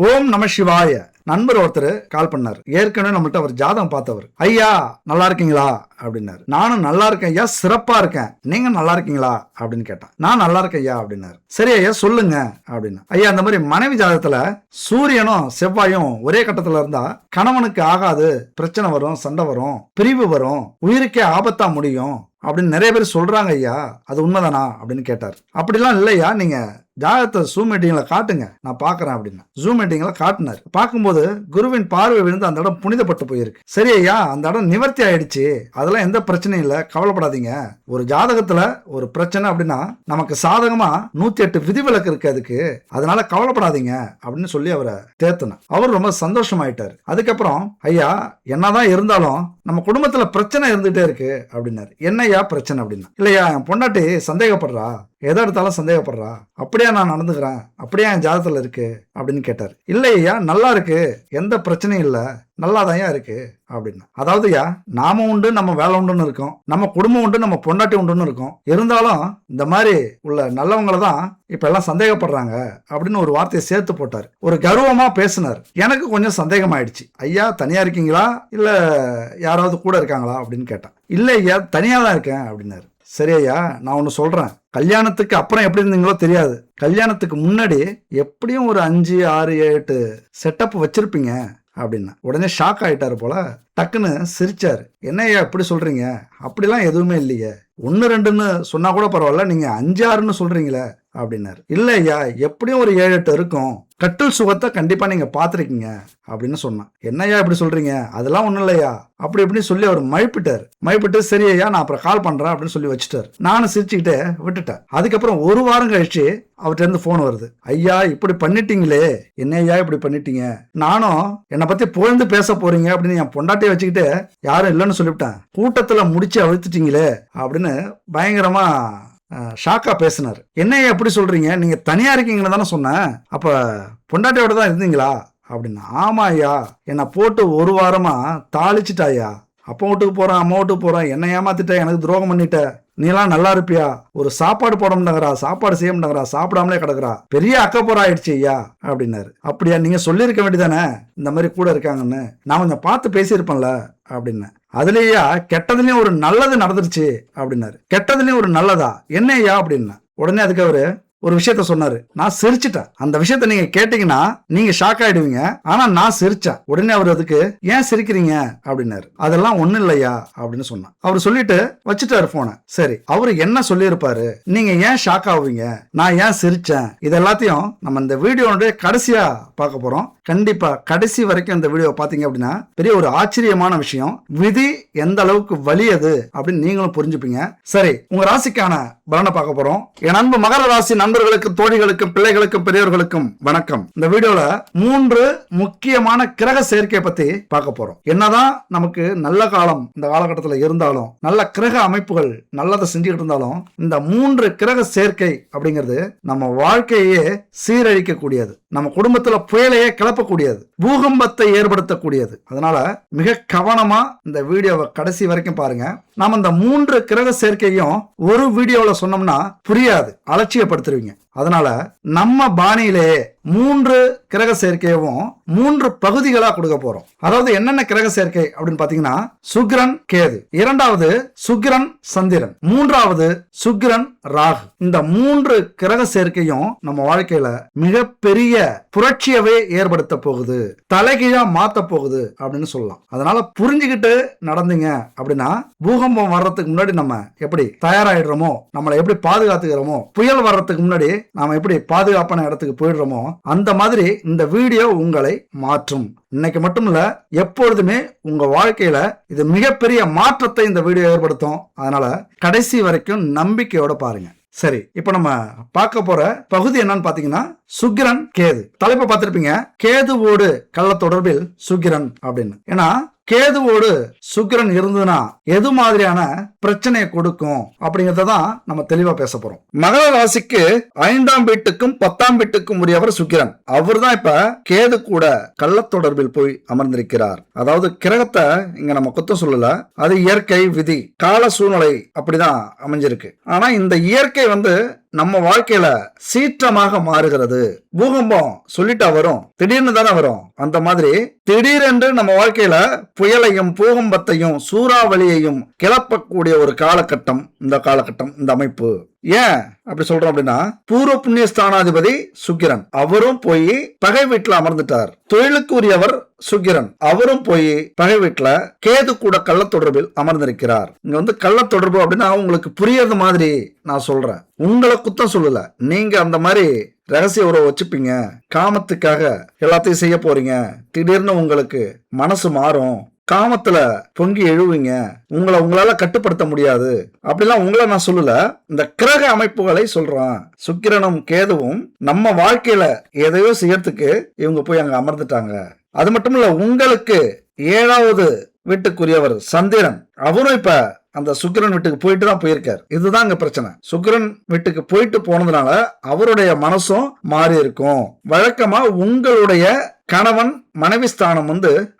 ஓம் நம சிவாய. நண்பர் ஒருத்தர் கால் பண்ணார். ஏற்கனவே நம்மள்ட்ட அவர் ஜாதகம் பார்த்தவர். ஐயா நல்லா இருக்கீங்களா அப்படின்னாரு. நானும் நல்லா இருக்கேன் ஐயா, சிறப்பா இருக்கேன், நீங்க நல்லா இருக்கீங்களா அப்படின்னு கேட்டேன். நான் நல்லா இருக்கேன் ஐயா அப்படின்னாரு. சரி ஐயா சொல்லுங்க அப்படின்னா, ஐயா அந்த மாதிரி மனைவி ஜாதகத்துல சூரியனும் செவ்வாயும் ஒரே கட்டத்துல இருந்தா கணவனுக்கு ஆகாது, பிரச்சனை வரும், சண்டை வரும், பிரிவு வரும், உயிருக்கே ஆபத்தா முடியும் அப்படின்னு நிறைய பேர் சொல்றாங்க ஐயா, அது உண்மைதானா அப்படின்னு கேட்டார். அப்படிலாம் இல்லையா, நீங்க ஜாதகத்தை ஜூம் மீட்டிங்ல காட்டுங்க, நான் பாக்குறேன் அப்படின்னா ஜூம் மீட்டிங்ல காட்டினார். பார்க்கும்போது குருவின் பார்வை விழுந்து அந்த இடம் புனிதப்பட்டு போயிருக்கு. சரி ஐயா, அந்த இடம் நிவர்த்தி ஆயிடுச்சு, அதெல்லாம் எந்த பிரச்சனையும் இல்லை, கவலைப்படாதீங்க. ஒரு ஜாதகத்துல ஒரு பிரச்சனை அப்படின்னா நமக்கு சாதகமா 108 விதிவிலக்கு இருக்கு அதுக்கு, அதனால கவலைப்படாதீங்க அப்படின்னு சொல்லி அவரை தேர்த்தினார். அவர் ரொம்ப சந்தோஷமாயிட்டாரு. அதுக்கப்புறம் ஐயா என்னதான் இருந்தாலும் நம்ம குடும்பத்துல பிரச்சனை இருந்துட்டே இருக்கு அப்படின்னாரு. என்னையா பிரச்சனை அப்படின்னா, இல்லையா என் பொண்டாட்டி சந்தேகப்படுறா, எதை எடுத்தாலும் சந்தேகப்படுறா, அப்படியே நான் நடந்துக்கிறேன், அப்படியே என் ஜாதகத்துல இருக்கு அப்படின்னு கேட்டார். இல்லையா நல்லா இருக்கு, எந்த பிரச்சனையும் இல்லை, நல்லாதான் இருக்கு அப்படின்னா. அதாவதுயா நாம உண்டு, நம்ம வேலை உண்டுன்னு இருக்கோம், நம்ம குடும்பம் உண்டு, நம்ம பொண்டாட்டி உண்டுன்னு இருக்கோம், இருந்தாலும் இந்த மாதிரி உள்ள நல்லவங்களை தான் இப்ப எல்லாம் சந்தேகப்படுறாங்க அப்படின்னு ஒரு வார்த்தையை சேர்த்து போட்டார். ஒரு கர்வமா பேசினார். எனக்கு கொஞ்சம் சந்தேகம் ஆயிடுச்சு. ஐயா தனியா இருக்கீங்களா இல்ல யாராவது கூட இருக்காங்களா அப்படின்னு கேட்டேன். இல்ல ஐயா தனியா தான் இருக்கேன் அப்படின்னாரு. சரி ஐயா நான் ஒன்னு சொல்றேன், கல்யாணத்துக்கு அப்புறம் எப்படி இருந்தீங்களோ தெரியாது, கல்யாணத்துக்கு முன்னாடி எப்படியும் ஒரு 5, 6, 8 செட்டப் வச்சிருப்பீங்க அப்படின்னா. உடனே ஷாக் ஆயிட்டாரு போல, டக்குன்னு சிரிச்சாரு. என்னையா இப்படி சொல்றீங்க, அப்படிலாம் எதுவுமே இல்லையே, 1, 2ன்னு சொன்னா கூட பரவாயில்ல, நீங்க 5, 6ன்னு சொல்றீங்களே அப்படின்னாரு. இல்ல ஐயா எப்படியும் ஒரு 7, 8 இருக்கும், கட்டில் சுகத்தை கண்டிப்பா நீங்க பாத்திருக்கீங்க அப்படின்னு சொன்னான். என்னையா இப்படி சொல்றீங்க, அதெல்லாம் ஒண்ணும் இல்லையா அப்படி இப்படின்னு சொல்லி அவர் மழுப்பிட்டு சரி ஐயா நான் அப்புறம் கால் பண்றேன் அப்படின்னு சொல்லி வச்சுட்டாரு. நானும் சிரிச்சுக்கிட்டே விட்டுட்டேன். அதுக்கப்புறம் ஒரு வாரம் கழிச்சு அவர்கிட்ட இருந்து போன் வருது. ஐயா இப்படி பண்ணிட்டீங்களே, என்ன ஐயா இப்படி பண்ணிட்டீங்க, நானும் என்னை பத்தி புகழ்ந்து பேச போறீங்க அப்படின்னு என் பொண்டாட்டியை வச்சுக்கிட்டு யாரும் இல்லைன்னு சொல்லிவிட்டேன், கூட்டத்துல முடிச்சு அழுத்துட்டீங்களே அப்படின்னு பயங்கரமா ஷாக்கா பேசினார். என்னையா எப்படி சொல்றீங்க, நீங்க தனியா இருக்கீங்கன்னு தானே சொன்னேன், அப்ப பொண்டாட்டியோட தான் இருந்தீங்களா அப்படின்னா. ஆமா ஐயா, என்னை போட்டு ஒரு வாரமா தாளிச்சுட்டாயா, அப்பா வீட்டுக்கு போறேன், அம்மா வீட்டுக்கு போறேன், என்ன ஏமாத்திட்ட, எனக்கு துரோகம் பண்ணிட்ட, நீலாம் நல்லா இருப்பியா, ஒரு சாப்பாடு போட மாட்டேங்கிறா, சாப்பாடு செய்ய மாட்டேங்கிறா, சாப்பிடாமலே கிடக்குறா, பெரிய அக்கப்போரா ஆயிடுச்சு ஐயா அப்படின்னாரு. அப்படியா, நீங்க சொல்லியிருக்க வேண்டியதானே இந்த மாதிரி கூட இருக்காங்கன்னு, நான் கொஞ்சம் பார்த்து பேசியிருப்பேன்ல அப்படின்னு. அதுலயா கெட்டதுலயும் ஒரு நல்லது நடந்துருச்சு அப்படின்னாரு. கெட்டதுலயும் ஒரு நல்லதா, என்ன ஐயா அப்படின்னா. உடனே அதுக்கு அவரு ஒரு விஷயத்த சொன்னாரு. நான் சிரிச்சிட்டேன். அந்த விஷயத்த நீங்க கேட்டீங்கன்னா நீங்க ஷாக் ஆயிடுவீங்க, ஆனா நான் சிரிச்சேன். உடனே அவர் அதுக்கு ஏன் சிரிக்கிறீங்க அப்படின்னாரு. அதெல்லாம் ஒண்ணும் இல்லையா அப்படின்னு சொன்னான். அவர் சொல்லிட்டு வச்சுட்டாரு போன. சரி அவரு என்ன சொல்லியிருப்பாரு, நீங்க ஏன் ஷாக் ஆவீங்க, நான் ஏன் சிரிச்சேன், இது எல்லாத்தையும் நம்ம இந்த வீடியோனுடைய கடைசியா பார்க்க போறோம். கண்டிப்பா கடைசி வரைக்கும் இந்த வீடியோ பாத்தீங்க அப்படின்னா பெரிய ஒரு ஆச்சரியமான விஷயம், விதி எந்த அளவுக்கு வலியது அப்படின்னு நீங்களும் புரிஞ்சுப்பீங்க. சரி உங்க ராசிக்கான பலனை பார்க்க போறோம். என் அன்பு மகர ராசி நண்பர்களுக்கும் தோழிகளுக்கும் பிள்ளைகளுக்கும் பெரியவர்களுக்கும் வணக்கம். இந்த வீடியோல 3 முக்கியமான கிரக சேர்க்கை பத்தி பார்க்க போறோம். என்னதான் நமக்கு நல்ல காலம் இந்த காலகட்டத்தில் இருந்தாலும், நல்ல கிரக அமைப்புகள் நல்லதை செஞ்சுக்கிட்டு இருந்தாலும், இந்த 3 கிரக சேர்க்கை அப்படிங்கிறது நம்ம வாழ்க்கையே சீரழிக்க கூடியது, நம்ம குடும்பத்துல புயலையே கிளப்பக்கூடியது, பூகம்பத்தை ஏற்படுத்தக்கூடியது. அதனால மிக கவனமா இந்த வீடியோவை கடைசி வரைக்கும் பாருங்க. நாம இந்த 3 கிரக சேர்க்கையும் ஒரு வீடியோல சொன்னோம்னா புரியாது, அலட்சியப்படுத்துருவீங்க. அதனால நம்ம பாணியிலே 3 கிரக சேர்க்கையும் 3 பகுதிகளா கொடுக்க போறோம். அதாவது என்னென்ன கிரக சேர்க்கை அப்படின்னு பாத்தீங்கன்னா, சுக்கிரன் கேது, 2வது சுக்கிரன் சந்திரன், 3வது சுக்கிரன் ராகு. இந்த 3 கிரக சேர்க்கையும் நம்ம வாழ்க்கையில மிகப்பெரிய புரட்சியவே ஏற்படுத்த போகுது, தலைகீழா மாத்த போகுது அப்படின்னு சொல்லலாம். அதனால புரிஞ்சுக்கிட்டு நடந்தீங்க அப்படின்னா பூகம்பம் வர்றதுக்கு முன்னாடி நம்ம எப்படி தயாராயிடுறோமோ, நம்மளை எப்படி பாதுகாத்துக்கிறோமோ, புயல் வர்றதுக்கு முன்னாடி நாம எப்படி பாதுகாப்பான இடத்துக்கு போயிடுறோமோ, அந்த மாதிரி இந்த வீடியோ உங்களை மாற்றும். இன்னைக்கு மட்டும் இல்ல, எப்பொழுதுமே உங்க வாழ்க்கையில இது மிகப்பெரிய மாற்றத்தை இந்த வீடியோ ஏற்படுத்தும். அதனால கடைசி வரைக்கும் நம்பிக்கையோட பாருங்க. சரி இப்ப நம்ம பார்க்க போற பகுதி என்னன்னு பாத்தீங்கன்னா, சுக்கிரன் கேது. தலைப்பை பார்த்திருப்பீங்க, கேதுவோடு கள்ள தொடர்பில் சுக்கிரன் அப்படின்னு. ஏன்னா கேதுவோடு சுக்கிரன் இருந்ததுன்னா எது மாதிரியான பிரச்சனையை கொடுக்கும் அப்படிங்கறதான் நம்ம தெளிவா பேச போறோம். மகர ராசிக்கு 5ஆம் வீட்டுக்கும் 10ஆம் வீட்டுக்கும் உரியவர் சுக்கிரன். அவர் தான் இப்ப கேது கூட கள்ள தொடர்பில் போய் அமர்ந்திருக்கிறார். அதாவது கிரகத்தை இங்க நம்ம குத்தம் சொல்லல, அது இயற்கை விதி, கால சூழ்நிலை அப்படிதான் அமைஞ்சிருக்கு. ஆனா இந்த இயற்கை நம்ம வாழ்க்கையில சீற்றமாக மாறுகிறது. பூகம்பம் சொல்லிட்டா வரும், திடீர்னு தானே வரும். அந்த மாதிரி திடீரென்று நம்ம வாழ்க்கையில புயலையும் பூகம்பத்தையும் சூறாவளியையும் கிளப்பக்கூடிய ஒரு காலகட்டம் இந்த காலகட்டம், இந்த அமைப்பு. ஏன் அப்படி சொல்றோம் அப்படின்னா, பூர்வ புண்ணிய ஸ்தானாதிபதி சுக்கிரன், அவரும் போய் பகை வீட்டுல அமர்ந்துட்டார். தொழிலுக்குரியவர் சுக்கிரன், அவரும் போய் பகை வீட்டுல கேது கூட கள்ள தொடர்பில் அமர்ந்திருக்கிறார். இங்க கள்ள தொடர்பு அப்படின்னா உங்களுக்கு புரியறது மாதிரி நான் சொல்றேன், உங்களை குத்தம் சொல்லல. நீங்க அந்த மாதிரி ரகசிய உறவு வச்சுப்பீங்க, காமத்துக்காக எல்லாத்தையும் செய்ய போறீங்க. திடீர்னு உங்களுக்கு மனசு மாறும், காமத்துல பொங்கி எழுவீங்க, உங்களால கட்டுப்படுத்த முடியாது. அப்படிலாம் உங்களை நான் சொல்லல, இந்த கிரக அமைப்புகளை சொல்றேன். சுக்கிரனும் கேதுவும் நம்ம வாழ்க்கையில எதையோ செய்யறதுக்கு இவங்க போய் அங்க அமர்ந்துட்டாங்க. அது மட்டும் இல்ல, உங்களுக்கு 7வது வீட்டுக்குரியவர் சந்திரன், அவரும் இப்ப அந்த சுக்கிரன் வீட்டுக்கு போயிட்டு தான் போயிருக்காரு. இதுதான் இங்க பிரச்சனை. சுக்கிரன் வீட்டுக்கு போயிட்டு போனதுனால அவருடைய மனசும் மாறி இருக்கும். வழக்கமா உங்களுடைய கணவன் மனைவி ஸ்தானம்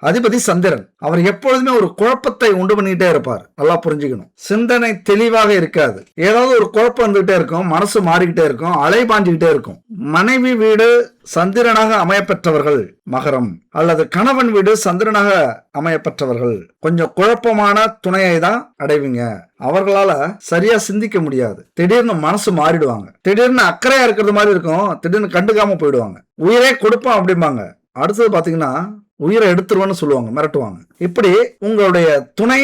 அதிபதி சந்திரன், அவர் எப்பொழுதுமே ஒரு குழப்பத்தை உண்டு பண்ணிட்டே இருப்பார். நல்லா புரிஞ்சுக்கணும். சிந்தனை தெளிவாக இருக்காது, ஏதாவது ஒரு குழப்பம் வந்துகிட்டே இருக்கும், மனசு மாறிக்கிட்டே இருக்கும், அலைபாஞ்சுக்கிட்டே இருக்கும். மனைவி வீடு சந்திரனாக அமையப்பெற்றவர்கள் மகரம், அல்லது கணவன் வீடு சந்திரனாக அமையப்பெற்றவர்கள் கொஞ்சம் குழப்பமான துணையை தான் அடைவீங்க. அவர்களால சரியா சிந்திக்க முடியாது. திடீர்னு மனசு மாறிடுவாங்க, திடீர்னு அக்கறையா இருக்கிறது மாதிரி இருக்கும், திடீர்னு கண்டுக்காம போயிடுவாங்க. உயிரே கொடுப்போம் அப்படிம்பாங்க, அடுத்தது பாத்தீங்கன்னா உயிரை எடுத்துருவான்னு சொல்லுவாங்க, மிரட்டுவாங்க. இப்படி உங்களுடைய துணை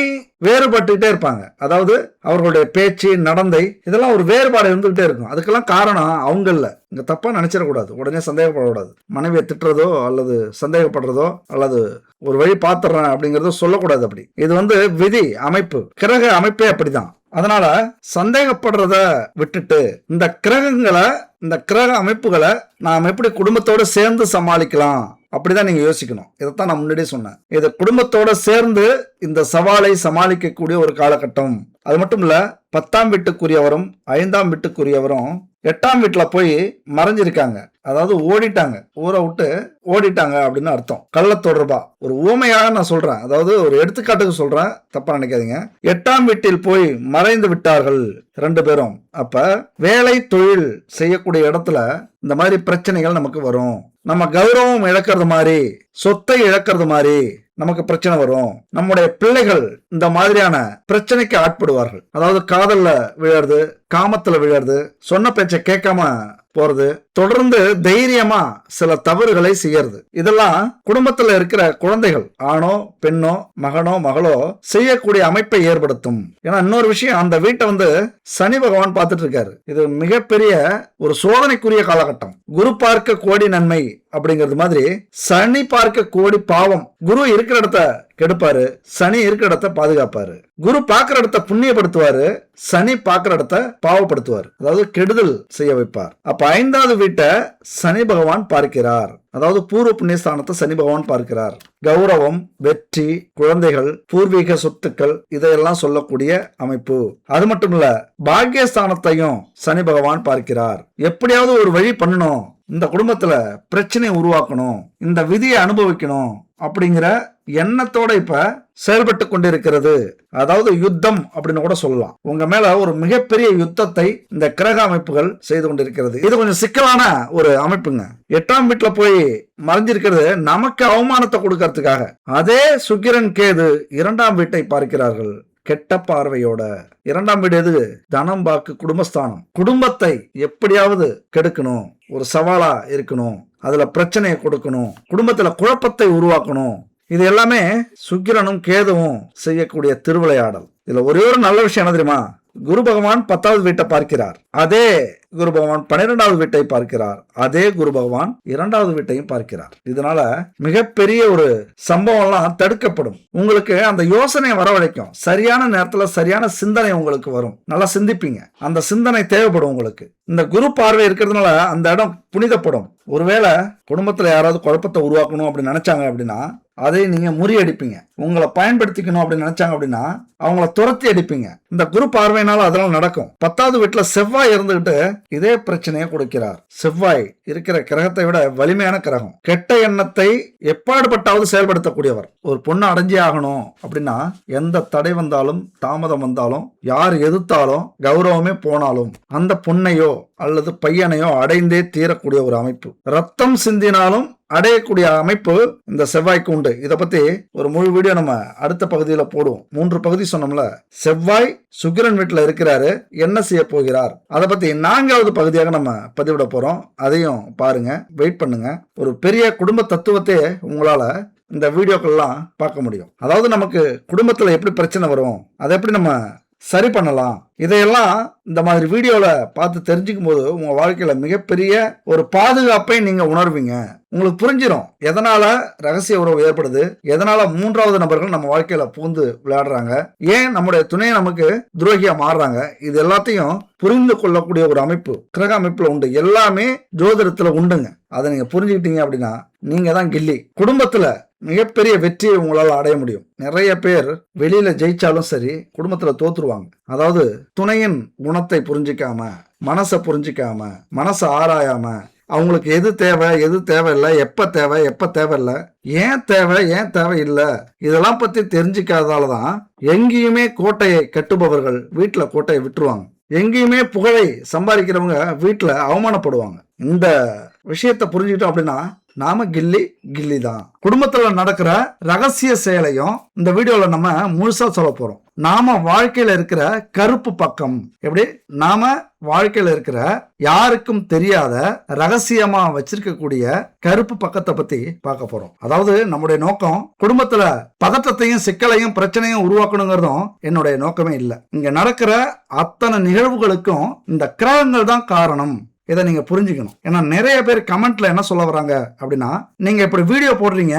வேறுபட்டுக்கிட்டே இருப்பாங்க. அதாவது அவர்களுடைய பேச்சு, நடந்தை, இதெல்லாம் ஒரு வேறுபாடு இருந்துகிட்டே இருக்கும். அதுக்கெல்லாம் காரணம் அவங்க இல்ல. இங்க தப்பா நினைச்சிடக்கூடாது, உடனே சந்தேகப்படக்கூடாது. மனைவியை திட்டுறதோ அல்லது சந்தேகப்படுறதோ அல்லது ஒரு வழி பாத்துறேன் அப்படிங்கறதோ சொல்லக்கூடாது. அப்படி இது விதி அமைப்பு, கிரக அமைப்பே அப்படிதான். அதனால சந்தேகப்படுறத விட்டுட்டு இந்த கிரகங்களை, இந்த கிரக அமைப்புகளை நாம் எப்படி குடும்பத்தோட சேர்ந்து சமாளிக்கலாம் அப்படிதான் நீங்க யோசிக்கணும். இதைத்தான் நான் முன்னாடியே சொன்னேன். இதை குடும்பத்தோட சேர்ந்து இந்த சவாலை சமாளிக்கக்கூடிய ஒரு காலகட்டம். அது மட்டும் இல்ல, 10ஆம் வீட்டுக்குரியவரும் 5ஆம் வீட்டுக்குரியவரும் 8ஆம் வீட்டுல போய் மறைஞ்சிருக்காங்க. அதாவது ஓடிட்டாங்க, ஊரை விட்டு ஓடிட்டாங்க அப்படின்னு அர்த்தம். கள்ள தொடர்பா ஒரு ஊமையாக நான் சொல்றேன், அதாவது ஒரு எடுத்துக்காட்டுக்கு சொல்றேன், தப்பா நினைக்காதீங்க. 8ஆம் வீட்டில் போய் மறைந்து விட்டார்கள் 2 பேரும். அப்ப வேலை தொழில் செய்யக்கூடிய இடத்துல இந்த மாதிரி பிரச்சனைகள் நமக்கு வரும். நம்ம கௌரவம் இழக்கிறது மாதிரி, சொத்தை இழக்கிறது மாதிரி நமக்கு பிரச்சனை வரும். நம்முடைய பிள்ளைகள் இந்த மாதிரியான பிரச்சனைக்கு ஆட்படுவார்கள். அதாவது காதல்ல விழறது, காமத்துல விழறது, சொன்ன பேச்சை கேட்காம போறது, தொடர்ந்து தைரியமா சில தவறுகளை செய்யறது, இதெல்லாம் குடும்பத்துல இருக்கிற குழந்தைகள், ஆணோ பெண்ணோ மகனோ மகளோ செய்யக்கூடிய அமைப்பை ஏற்படுத்தும். ஏன்னா இன்னொரு விஷயம், அந்த வீட்டை சனி பகவான் பார்த்துட்டு இருக்காரு. இது மிகப்பெரிய ஒரு சோதனைக்குரிய காலகட்டம். குரு பார்க்க கோடி நன்மை அப்படிங்கிறது மாதிரி சனி பார்க்க கோடி பாவம். குரு இருக்கிற இடத்த கெடுப்பாரு, சனி இருக்கிற இடத்த பாதுகாப்பாரு. குரு பார்க்கிற இடத்த புண்ணியப்படுத்துவாரு, சனி பார்க்கிற இடத்த பாவப்படுத்துவார், அதாவது கெடுதல் செய்ய வைப்பார். அப்ப 5வது வீட்டை சனி பகவான் பார்க்கிறார், அதாவது பூர்வ புண்ணியஸ்தானத்தை சனி பகவான் பார்க்கிறார். கௌரவம், வெற்றி, குழந்தைகள், பூர்வீக சொத்துக்கள், இதையெல்லாம் சொல்லக்கூடிய அமைப்பு. அது மட்டும் இல்ல, பாக்கியஸ்தானத்தையும் சனி பகவான் பார்க்கிறார். எப்படியாவது ஒரு வழி பண்ணணும், இந்த குடும்பத்துல பிரச்சனை உருவாக்கணும், இந்த விதியை அனுபவிக்கணும் அப்படிங்கிற எண்ணத்தோட இப்ப செயல்பட்டு கொண்டிருக்கிறது. அதாவது யுத்தம் அப்படின்னு கூட சொல்லலாம். உங்க மேல ஒரு மிகப்பெரிய யுத்தத்தை இந்த கிரக அமைப்புகள் செய்து கொண்டிருக்கிறது. இது கொஞ்சம் சிக்கலான ஒரு அமைப்புங்க. 8ஆம் வீட்டுல போய் மறைஞ்சிருக்கிறது நமக்கு அவமானத்தை கொடுக்கறதுக்காக. அதே சுக்கிரன் கேது 2ஆம் வீட்டை பார்க்கிறார்கள் கெட்ட பார்வையோட. 2ஆம் வீடு எது? தனம், வாக்கு, குடும்பஸ்தானம். குடும்பத்தை எப்படியாவது கெடுக்கணும், ஒரு சவாலா இருக்கணும், அதுல பிரச்சனையை கொடுக்கணும், குடும்பத்துல குழப்பத்தை உருவாக்கணும். இது எல்லாமே சுக்கிரனும் கேதுவும் செய்யக்கூடிய திருவிளையாடல். இதுல ஒரே ஒரு நல்ல விஷயம் என்ன தெரியுமா? குரு பகவான் 10வது வீட்டை பார்க்கிறார், அதே குரு பகவான் 12வது வீட்டை பார்க்கிறார், அதே குரு பகவான் 2வது வீட்டையும் பார்க்கிறார். இதனால மிகப்பெரிய ஒரு சம்பவம் எல்லாம் தடுக்கப்படும். உங்களுக்கு அந்த யோசனை வரவழைக்கும். சரியான நேரத்துல சரியான சிந்தனை உங்களுக்கு வரும், நல்லா சிந்திப்பீங்க. அந்த சிந்தனை தேவைப்படும் உங்களுக்கு. இந்த குரு பார்வை இருக்கிறதுனால அந்த இடம் புனிதப்படும். ஒருவேளை குடும்பத்துல யாராவது குழப்பத்தை உருவாக்கணும் அப்படின்னு நினைச்சாங்க அப்படின்னா அதை நீங்க முறியடிப்பீங்க. உங்களை பயன்படுத்திக்கணும் அப்படின்னு நினைச்சாங்க அப்படின்னா அவங்கள துரத்தி அடிப்பீங்க. இந்த குரு பார்வையினால அதெல்லாம் நடக்கும். 10வது வீட்டுல செவ்வாய் இருந்துகிட்டு இதே பிரச்சனையை கொடுக்கிறார். செவ்வாய் இருக்கிற கிரகத்தை விட வலிமையான கிரகம். கெட்ட எண்ணத்தை எப்பாடுபட்டாவது செயல்படுத்தக்கூடியவர். ஒரு பொண்ணு அடைஞ்சே ஆகணும் அப்படின்னா எந்த தடை வந்தாலும் தாமதம் வந்தாலும் யார் எதிர்த்தாலும் கௌரவமே போனாலும் அந்த பொண்ணையோ அல்லது பையனையோ அடைந்தே தீரக்கூடிய ஒரு அமைப்பு. ரத்தம் சிந்தினாலும் அடையக்கூடிய அமைப்பு இந்த செவ்வாய்க்கு உண்டு. இதை பத்தி ஒரு முழு வீடியோ நம்ம அடுத்த பகுதியில போடுவோம். 3 பகுதி சொன்னோம்ல. செவ்வாய் சுக்கிரன் வீட்டுல இருக்கிறாரு, என்ன செய்ய போகிறார், அதை பத்தி 4வது பகுதியாக நம்ம பதிவிட போறோம். அதையும் பாருங்க, வெயிட் பண்ணுங்க. ஒரு பெரிய குடும்ப தத்துவத்தை உங்களால இந்த வீடியோக்கள்லாம் பார்க்க முடியும். அதாவது நமக்கு குடும்பத்துல எப்படி பிரச்சனை வரும், அதை எப்படி நம்ம சரி பண்ணலாம், இதையெல்லாம் இந்த மாதிரி வீடியோல பார்த்து தெரிஞ்சுக்கும் போது உங்க வாழ்க்கையில மிகப்பெரிய ஒரு பாதுகாப்பை நீங்க உணர்வீங்க. உங்களுக்கு புரிஞ்சிடும் எதனால ரகசிய உறவு ஏற்படுது, எதனால 3வது நபர்கள் நம்ம வாழ்க்கையில பூந்து விளையாடுறாங்க, ஏன் நம்முடைய துணையை நமக்கு துரோகியா மாறுறாங்க. இது எல்லாத்தையும் புரிந்து கொள்ளக்கூடிய ஒரு அமைப்பு கிரக அமைப்புல உண்டு. எல்லாமே ஜோதிடத்துல உண்டுங்க. அதை நீங்க புரிஞ்சுக்கிட்டீங்க அப்படின்னா நீங்க தான் கில்லி. குடும்பத்துல மிகப்பெரிய வெற்றியை உங்களால் அடைய முடியும். நிறைய பேர் வெளியில ஜெயிச்சாலும் சரி குடும்பத்துல தோத்துருவாங்க. அதாவது துணையின் குணத்தை புரிஞ்சிக்காம, மனசை புரிஞ்சிக்காம, மனசை ஆராயாம, அவங்களுக்கு எது தேவை எது தேவையில்லை, எப்ப தேவை எப்ப தேவையில்லை, ஏன் தேவை ஏன் தேவையில்லை, இதெல்லாம் பத்தி தெரிஞ்சிக்காததாலதான் எங்கேயுமே கோட்டையை கட்டுபவர்கள் வீட்டுல கோட்டையை விட்டுருவாங்க. எங்கேயுமே புகழை சம்பாதிக்கிறவங்க வீட்டுல அவமானப்படுவாங்க. இந்த விஷயத்தை புரிஞ்சுக்கிட்டோம் அப்படின்னா நாம கில்லி தான். குடும்பத்துல நடக்கிற ரகசிய செயலையும் இந்த வீடியோல நம்ம முழுசா சொல்ல போறோம். நாம வாழ்க்கையில இருக்கிற கருப்பு பக்கம் எப்படி, நாம வாழ்க்கையில இருக்கிற யாருக்கும் தெரியாத ரகசியமா வச்சிருக்கக்கூடிய கருப்பு பக்கத்தை பத்தி பார்க்க போறோம். அதாவது நம்முடைய நோக்கம் குடும்பத்துல பதட்டத்தையும் சிக்கலையும் பிரச்சனையும் உருவாக்கணுங்கிறதும் என்னுடைய நோக்கமே இல்லை. இங்க நடக்கிற அத்தனை நிகழ்வுகளுக்கும் இந்த கிரகங்கள் தான் காரணம். இதை நீங்க புரிஞ்சுக்கணும். ஏன்னா நிறைய பேர் கமெண்ட்ல என்ன சொல்ல வராங்க அப்படின்னா, நீங்க இப்படி வீடியோ போடுறீங்க,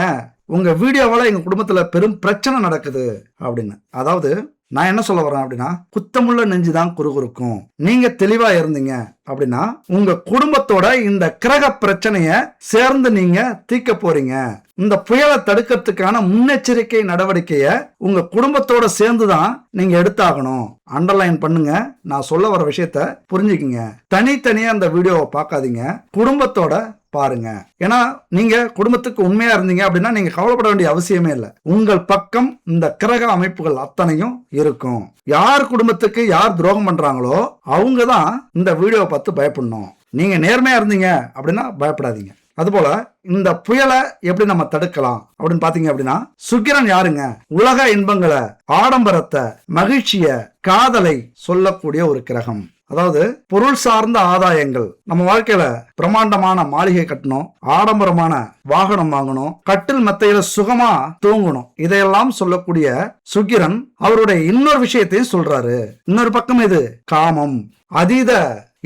உங்க வீடியோவால எங்க குடும்பத்துல பெரும் பிரச்சனை நடக்குது அப்படின்னு. அதாவது நான் என்ன சொல்ல வரேன் அப்படின்னா, குத்தமுள்ள நெஞ்சுதான் குறுகுறுக்கும். நீங்க தெளிவா இருந்தீங்க அப்படின்னா உங்க குடும்பத்தோட இந்த கிரக பிரச்சனைய சேர்ந்து நீங்க தீர்க்க போறீங்க. இந்த புயலை தடுக்கிறதுக்கான முன்னெச்சரிக்கை நடவடிக்கைய உங்க குடும்பத்தோட சேர்ந்துதான் நீங்க எடுத்தாகணும். அண்டர்லைன் பண்ணுங்க. நான் சொல்ல வர விஷயத்த புரிஞ்சுக்கிங்க. தனித்தனியா அந்த வீடியோவை பார்க்காதீங்க, குடும்பத்தோட பாருங்க. ஏன்னா நீங்க குடும்பத்துக்கு உண்மையா இருந்தீங்க அப்படின்னா நீங்க கவலைப்பட வேண்டிய அவசியமே இல்லை. உங்கள் பக்கம் இந்த கிரக அமைப்புகள் அத்தனையும் இருக்கும். யார் குடும்பத்துக்கு யார் துரோகம் பண்றாங்களோ அவங்க தான் இந்த வீடியோவை பார்த்து பயப்படணும். நீங்க நேர்மையா இருந்தீங்க அப்படின்னா பயப்படாதீங்க. அதுபோல இந்த புயலை எப்படி நம்ம தடுக்கலாம் அப்படின்னு பாத்தீங்க அப்படின்னா, சுக்கிரன் யாருங்க, உலக இன்பங்களை, ஆடம்பரத்தை, மகிழ்ச்சிய, காதலை சொல்லக்கூடிய ஒரு கிரகம். அதாவது பொருள் சார்ந்த ஆதாயங்கள். நம்ம வாழ்க்கையில பிரமாண்டமான மாளிகை கட்டணும், ஆடம்பரமான வாகனம் வாங்கணும், கட்டில் மெத்தையில சுகமா தூங்கணும், இதையெல்லாம் சொல்லக்கூடிய சுக்கிரன் அவருடைய இன்னொரு விஷயத்தையும் சொல்றாரு. இன்னொரு பக்கம் இது காமம், அதீத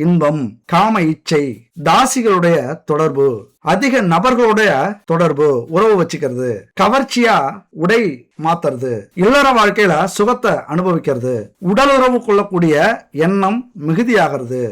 இன்பம், காம இச்சை, தாசிகளுடைய தொடர்பு, அதிக நபர்களுடைய தொடர்பு, உறவு வச்சுக்கிறது, கவர்ச்சியா உடை மாத்துறது, இல்லற வாழ்க்கையில சுகத்தை அனுபவிக்கிறது, உடல் உறவு கொள்ளக்கூடிய எண்ணம் மிகுதியாகிறது,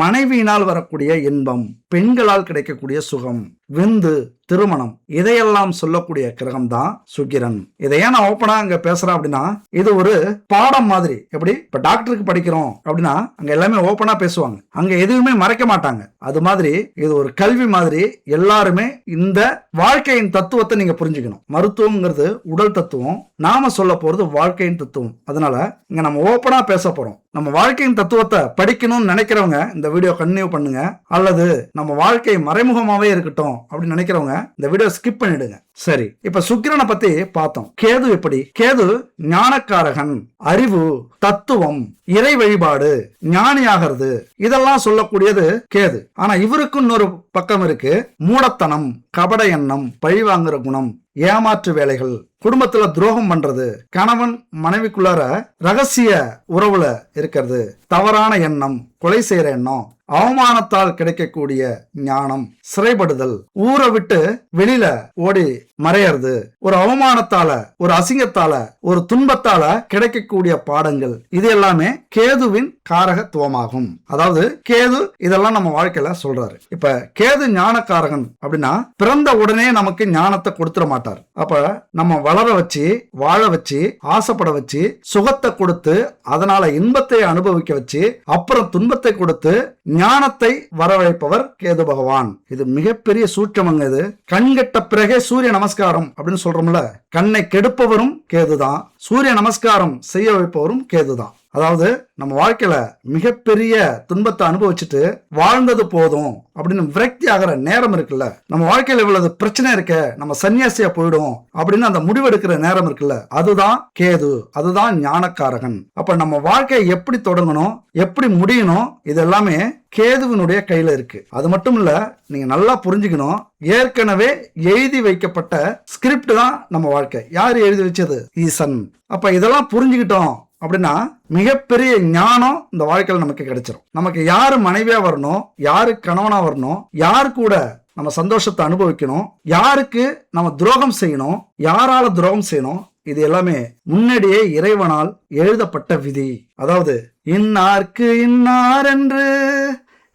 மனைவியினால் வரக்கூடிய இன்பம், பெண்களால் கிடைக்கக்கூடிய சுகம், விந்து, திருமணம், இதையெல்லாம் சொல்லக்கூடிய கிரகம் தான் சுக்கிரன். இதை ஏன் நான் ஓப்பனா அங்க பேசுறேன் அப்படின்னா, இது ஒரு பாடம் மாதிரி. எப்படி இப்ப டாக்டருக்கு படிக்கிறோம் அப்படின்னா அங்க எல்லாமே ஓப்பனா பேசுவாங்க, அங்க எதுவுமே மறைக்க மாட்டாங்க. அது மாதிரி இது ஒரு கல்வி மாதிரி. எல்லாருமே இந்த வாழ்க்கையின் தத்துவத்தை நீங்க புரிஞ்சுக்கணும். மருத்துவம்ங்கிறது உடல் தத்துவம், நாம சொல்ல போறது வாழ்க்கையின் தத்துவம். அதனால இங்க நம்ம ஓப்பனா பேச போறோம். நம்ம வாழ்க்கையின் தத்துவத்தை படிக்கணும்னு நினைக்கிறவங்க இந்த வீடியோ கண்டினியூ பண்ணுங்க. அல்லது நம்ம வாழ்க்கை மறைமுகமாவே இருக்கட்டும் அப்படின்னு நினைக்கிறவங்க இந்த வீடியோ ஸ்கிப் பண்ணிடுங்க. சரி, இப்ப சுக்கிரனை பத்தி பார்த்தோம். கேது எப்படி, கேது ஞானக்காரகன், அறிவு, தத்துவம், இறை வழிபாடு, ஞானியாகிறது, இதெல்லாம் சொல்லக்கூடியது கேது. ஆனா இவருக்கு இன்னொரு பக்கம் இருக்கு. மூடத்தனம், கபட எண்ணம், பழிவாங்குற குணம், ஏமாற்று வேலைகள், குடும்பத்துல துரோகம் பண்றது, கணவன் மனைவிக்குள்ளார ரகசிய உறவுல இருக்கிறது, தவறான எண்ணம், கொலை செய்யற எண்ணம், அவமானத்தால் கிடைக்கக்கூடிய ஞானம், சிறைப்படுதல், ஊரை விட்டு வெளியில ஓடி மறையறது, ஒரு அவமானத்தால, ஒரு அசிங்கத்தால, ஒரு துன்பத்தால கிடைக்கக்கூடிய பாடங்கள், இது எல்லாமே கேதுவின் காரகத்துவமாகும். அதாவது கேது இதெல்லாம் நம்ம வாழ்க்கையில சொல்றாரு. இப்ப கேது ஞானக்காரகன் அப்படின்னா பிறந்த உடனே நமக்கு ஞானத்தை கொடுத்துட மாட்டார். அப்ப நம்ம வளர வச்சு, வாழ வச்சு, ஆசைப்பட வச்சு, சுகத்தை கொடுத்து, அதனால இன்பத்தை அனுபவிக்க வச்சு, அப்புறம் துன்பத்தை கொடுத்து ஞானத்தை வரவழைப்பவர் கேது பகவான். இது மிகப்பெரிய சூட்சமங்க. இது கண்கெட்ட பிறகே சூரிய நமஸ்காரம் அப்படின்னு சொல்றோம்ல, கண்ணை கெடுப்பவரும் கேதுதான், சூரிய நமஸ்காரம் செய்ய வைப்பவரும் கேதுதான். அதாவது நம்ம வாழ்க்கையில மிகப்பெரிய துன்பத்தை அனுபவிச்சுட்டு வாழ்ந்தது போதும் அப்படின்னு விரக்தி ஆகிற நேரம் இருக்குல்ல, நம்ம வாழ்க்கையில இவ்வளவு பிரச்சனை இருக்க, நம்ம சன்னியாசியா போயிடும் அப்படின்னு அந்த முடிவெடுக்கிற நேரம் இருக்குல்ல, அதுதான் கேது, அதுதான் ஞானக்காரகன். அப்ப நம்ம வாழ்க்கையை எப்படி தொடங்கணும், எப்படி முடியணும், இது எல்லாமே கேதுவினுடைய கையில இருக்கு. அது மட்டும் இல்ல, நீங்க நல்லா புரிஞ்சுக்கணும், ஏற்கனவே எழுதி வைக்கப்பட்ட ஸ்கிரிப்ட் தான் நம்ம வாழ்க்கை. யாரு எழுதி வச்சது? ஈசன். அப்ப இதெல்லாம் புரிஞ்சுக்கிட்டோம் அப்படின்னா மிகப்பெரிய ஞானம் இந்த வாழ்க்கையில நமக்கு கிடைச்சிடும். நமக்கு யாரு மனைவியா வரணும், யாரு கணவனா வரணும், யாரு கூட நம்ம சந்தோஷத்தை அனுபவிக்கணும், யாருக்கு நம்ம துரோகம் செய்யணும், யாரால துரோகம் செய்யணும், இது எல்லாமே முன்னாடியே இறைவனால் எழுதப்பட்ட விதி. அதாவது இன்னார்க்கு இன்னார் என்று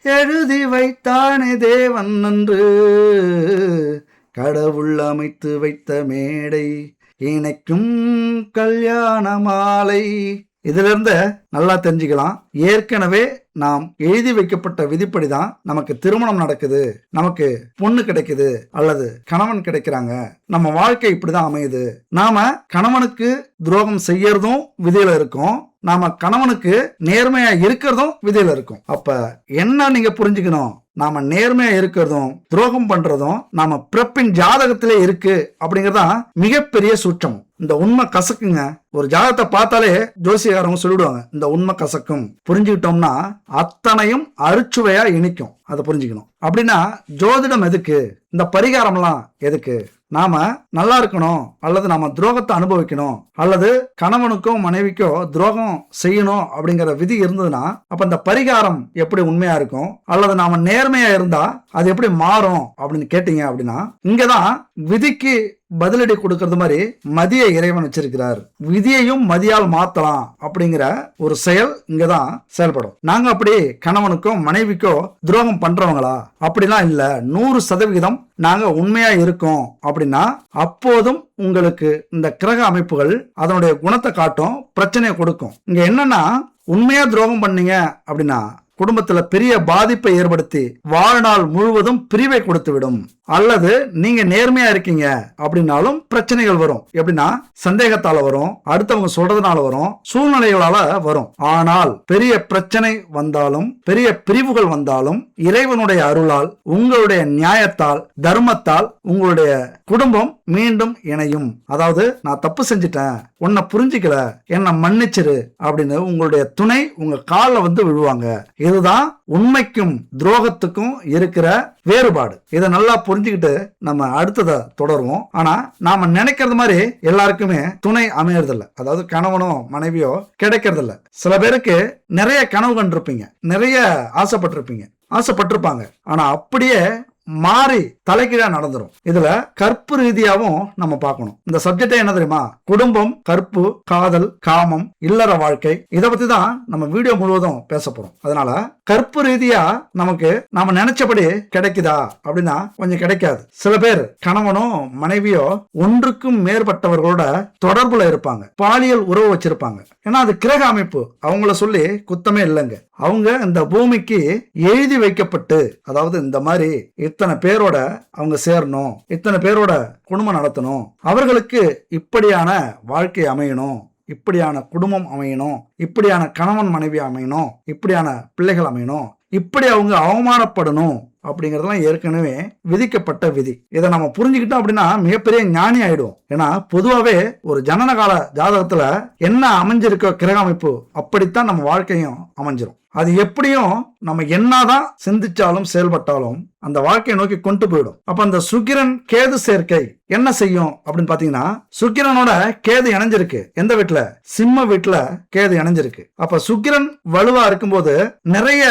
எழுதி வைத்தானே தேவன் என்று, கடவுள் அமைத்து வைத்த மேடை இணைக்கும் கல்யாண மாலை. இதுல இருந்து நல்லா தெரிஞ்சுக்கலாம், ஏற்கனவே நாம் எழுதி வைக்கப்பட்ட விதிப்படிதான் நமக்கு திருமணம் நடக்குது, நமக்கு பொண்ணு கிடைக்குது, அல்லது கணவன் கிடைக்கிறாங்க, நம்ம வாழ்க்கை இப்படிதான் அமையுது. நாம கணவனுக்கு துரோகம் செய்யறதும் விதியில இருக்கும், நாம கணவனுக்கு நேர்மையா இருக்கிறதும் விதியில இருக்கும். அப்ப என்ன நீங்க புரிஞ்சுக்கணும், நாம நேர்மையா இருக்கிறதும் துரோகம் பண்றதும் நாம பிறப்பின் ஜாதகத்திலே இருக்கு அப்படிங்கறதான் மிகப்பெரிய சூட்சம். இந்த உண்மை கசக்குங்க. ஒரு ஜாதகத்தை பார்த்தாலே ஜோசியக்காரங்க சொல்லிடுவாங்க, இந்த உண்மை கசக்கும். புரிஞ்சுக்கிட்டோம்னா அத்தனையும் அறுச்சுவையா இனிக்கும். அதை புரிஞ்சுக்கணும். அப்படின்னா ஜோதிடம் எதுக்கு, இந்த பரிகாரம்லாம் எதுக்கு? நாம நல்லா இருக்கணும், அல்லது நாம துரோகத்தை அனுபவிக்கணும், அல்லது கணவனுக்கோ மனைவிக்கோ துரோகம் செய்யணும் அப்படிங்கிற விதி இருந்ததுன்னா அப்ப இந்த பரிகாரம் எப்படி உண்மையா இருக்கும், அல்லது நாம நேர்மையா இருந்தா அது எப்படி மாறும் அப்படின்னு கேட்டீங்க அப்படின்னா, இங்கதான் விதிக்கு பதிலடி கொடுக்கறது மாதிரி மதிய இறைவன் வச்சிருக்கிறார். விதியையும் மதியால் மாத்தலாம் அப்படிங்கிற ஒரு செயல் இங்கதான் செயல்படும். நாங்க அப்படி கணவனுக்கோ மனைவிக்கோ துரோகம் பண்றவங்களா? அப்படிலாம் இல்ல, 100% நாங்க உண்மையா இருக்கோம் அப்படின்னா அப்போதும் உங்களுக்கு இந்த கிரக அமைப்புகள் அதனுடைய குணத்தை காட்டும், பிரச்சனையை கொடுக்கும். இங்க என்னன்னா, உண்மையா துரோகம் பண்ணீங்க அப்படின்னா குடும்பத்துல பெரிய பாதிப்பை ஏற்படுத்தி வாழ்நாள் முழுவதும் பிரிவை கொடுத்து விடும். அல்லது நீங்க நேர்மையா இருக்கீங்க அப்படின்னாலும் பிரச்சனைகள் வரும். எப்படின்னா சந்தேகத்தால வரும், அடுத்தவங்க சொல்றதுனால வரும், சூழ்நிலைகளால வரும். ஆனால் பெரிய பிரச்சனை வந்தாலும், பெரிய பிரிவுகள் வந்தாலும், இறைவனுடைய அருளால், உங்களுடைய நியாயத்தால், தர்மத்தால் உங்களுடைய குடும்பம் மீண்டும் இணையும். அதாவது நான் தப்பு செஞ்சுட்டேன், உன்னை புரிஞ்சுக்கல, என்னை மன்னிச்சிரு அப்படின்னு உங்களுடைய துணை உங்க காலில் வந்து விழுவாங்க. இதுதான் உண்மைக்கும் துரோகத்துக்கும் இருக்கிற வேறுபாடு. இதை நல்லா புரிஞ்சுக்கிட்டு நம்ம அடுத்ததை தொடருவோம். ஆனா நாம நினைக்கிறது மாதிரி எல்லாருக்குமே துணை அமையறதில்ல. அதாவது கணவனோ மனைவியோ கிடைக்கிறது இல்ல. சில பேருக்கு நிறைய கனவு கண்டிருப்பீங்க, நிறைய ஆசைப்பட்டிருப்பாங்க, ஆனா அப்படியே மாறி தலைகீழா நடந்துரும். இதுல கற்பு ரீதியாவும் நம்ம பார்க்கணும். இந்த சப்ஜெக்ட் என்ன தெரியுமா? குடும்பம், கற்பு, காதல், காமம், இல்லற வாழ்க்கை, இதை பத்தி தான் நம்ம வீடியோ முழுவதும் பேச போறோம். அதனால கற்பு ரீதியா நமக்கு நாம நினைச்சபடி கிடைக்குதா அப்படின்னா கொஞ்சம் கிடைக்காது. சில பேர் கணவனோ மனைவியோ ஒன்றுக்கும் மேற்பட்டவர்களோட தொடர்புல இருப்பாங்க, பாலியல் உறவு வச்சிருப்பாங்க. ஏன்னா அது கிரக அமைப்பு, அவங்கள சொல்லி குத்தமே இல்லைங்க. அவங்க இந்த பூமிக்கு எழுதி வைக்கப்பட்டு, அதாவது இந்த மாதிரி இத்தனை பேரோட அவங்க சேரணும், இத்தனை பேரோட குடும்பம் நடத்தணும், அவர்களுக்கு இப்படியான வாழ்க்கை அமையணும், இப்படியான குடும்பம் அமையணும், இப்படியான கணவன் மனைவி அமையணும், இப்படியான பிள்ளைகள் அமையணும், இப்படி அவங்க அவமானப்படணும் அப்படிங்கறதெல்லாம் ஏற்கனவே விதிக்கப்பட்ட விதி. இதை நம்ம புரிஞ்சுக்கிட்டோம் அப்படின்னா மிகப்பெரிய ஞானி ஆயிடுவோம். ஏன்னா பொதுவாவே ஒரு ஜனனகால ஜாதகத்துல என்ன அமைஞ்சிருக்கோ கிரக அமைப்பு, அப்படித்தான் நம்ம வாழ்க்கையும் அமைஞ்சிரும். அது எப்படியும் நம்ம என்னதான் சிந்திச்சாலும் செயல்பட்டாலும் அந்த வாழ்க்கையை நோக்கி கொண்டு போயிடும். அப்ப அந்த சுக்கிரன் கேது சேர்க்கை என்ன செய்யும் அப்படின்னு பாத்தீங்கன்னா, சுக்கிரனோட கேது இணைஞ்சிருக்கு. எந்த வீட்டுல? சிம்ம வீட்டுல கேது இணைஞ்சிருக்கு. அப்ப சுக்கிரன் வலுவா இருக்கும்போது நிறைய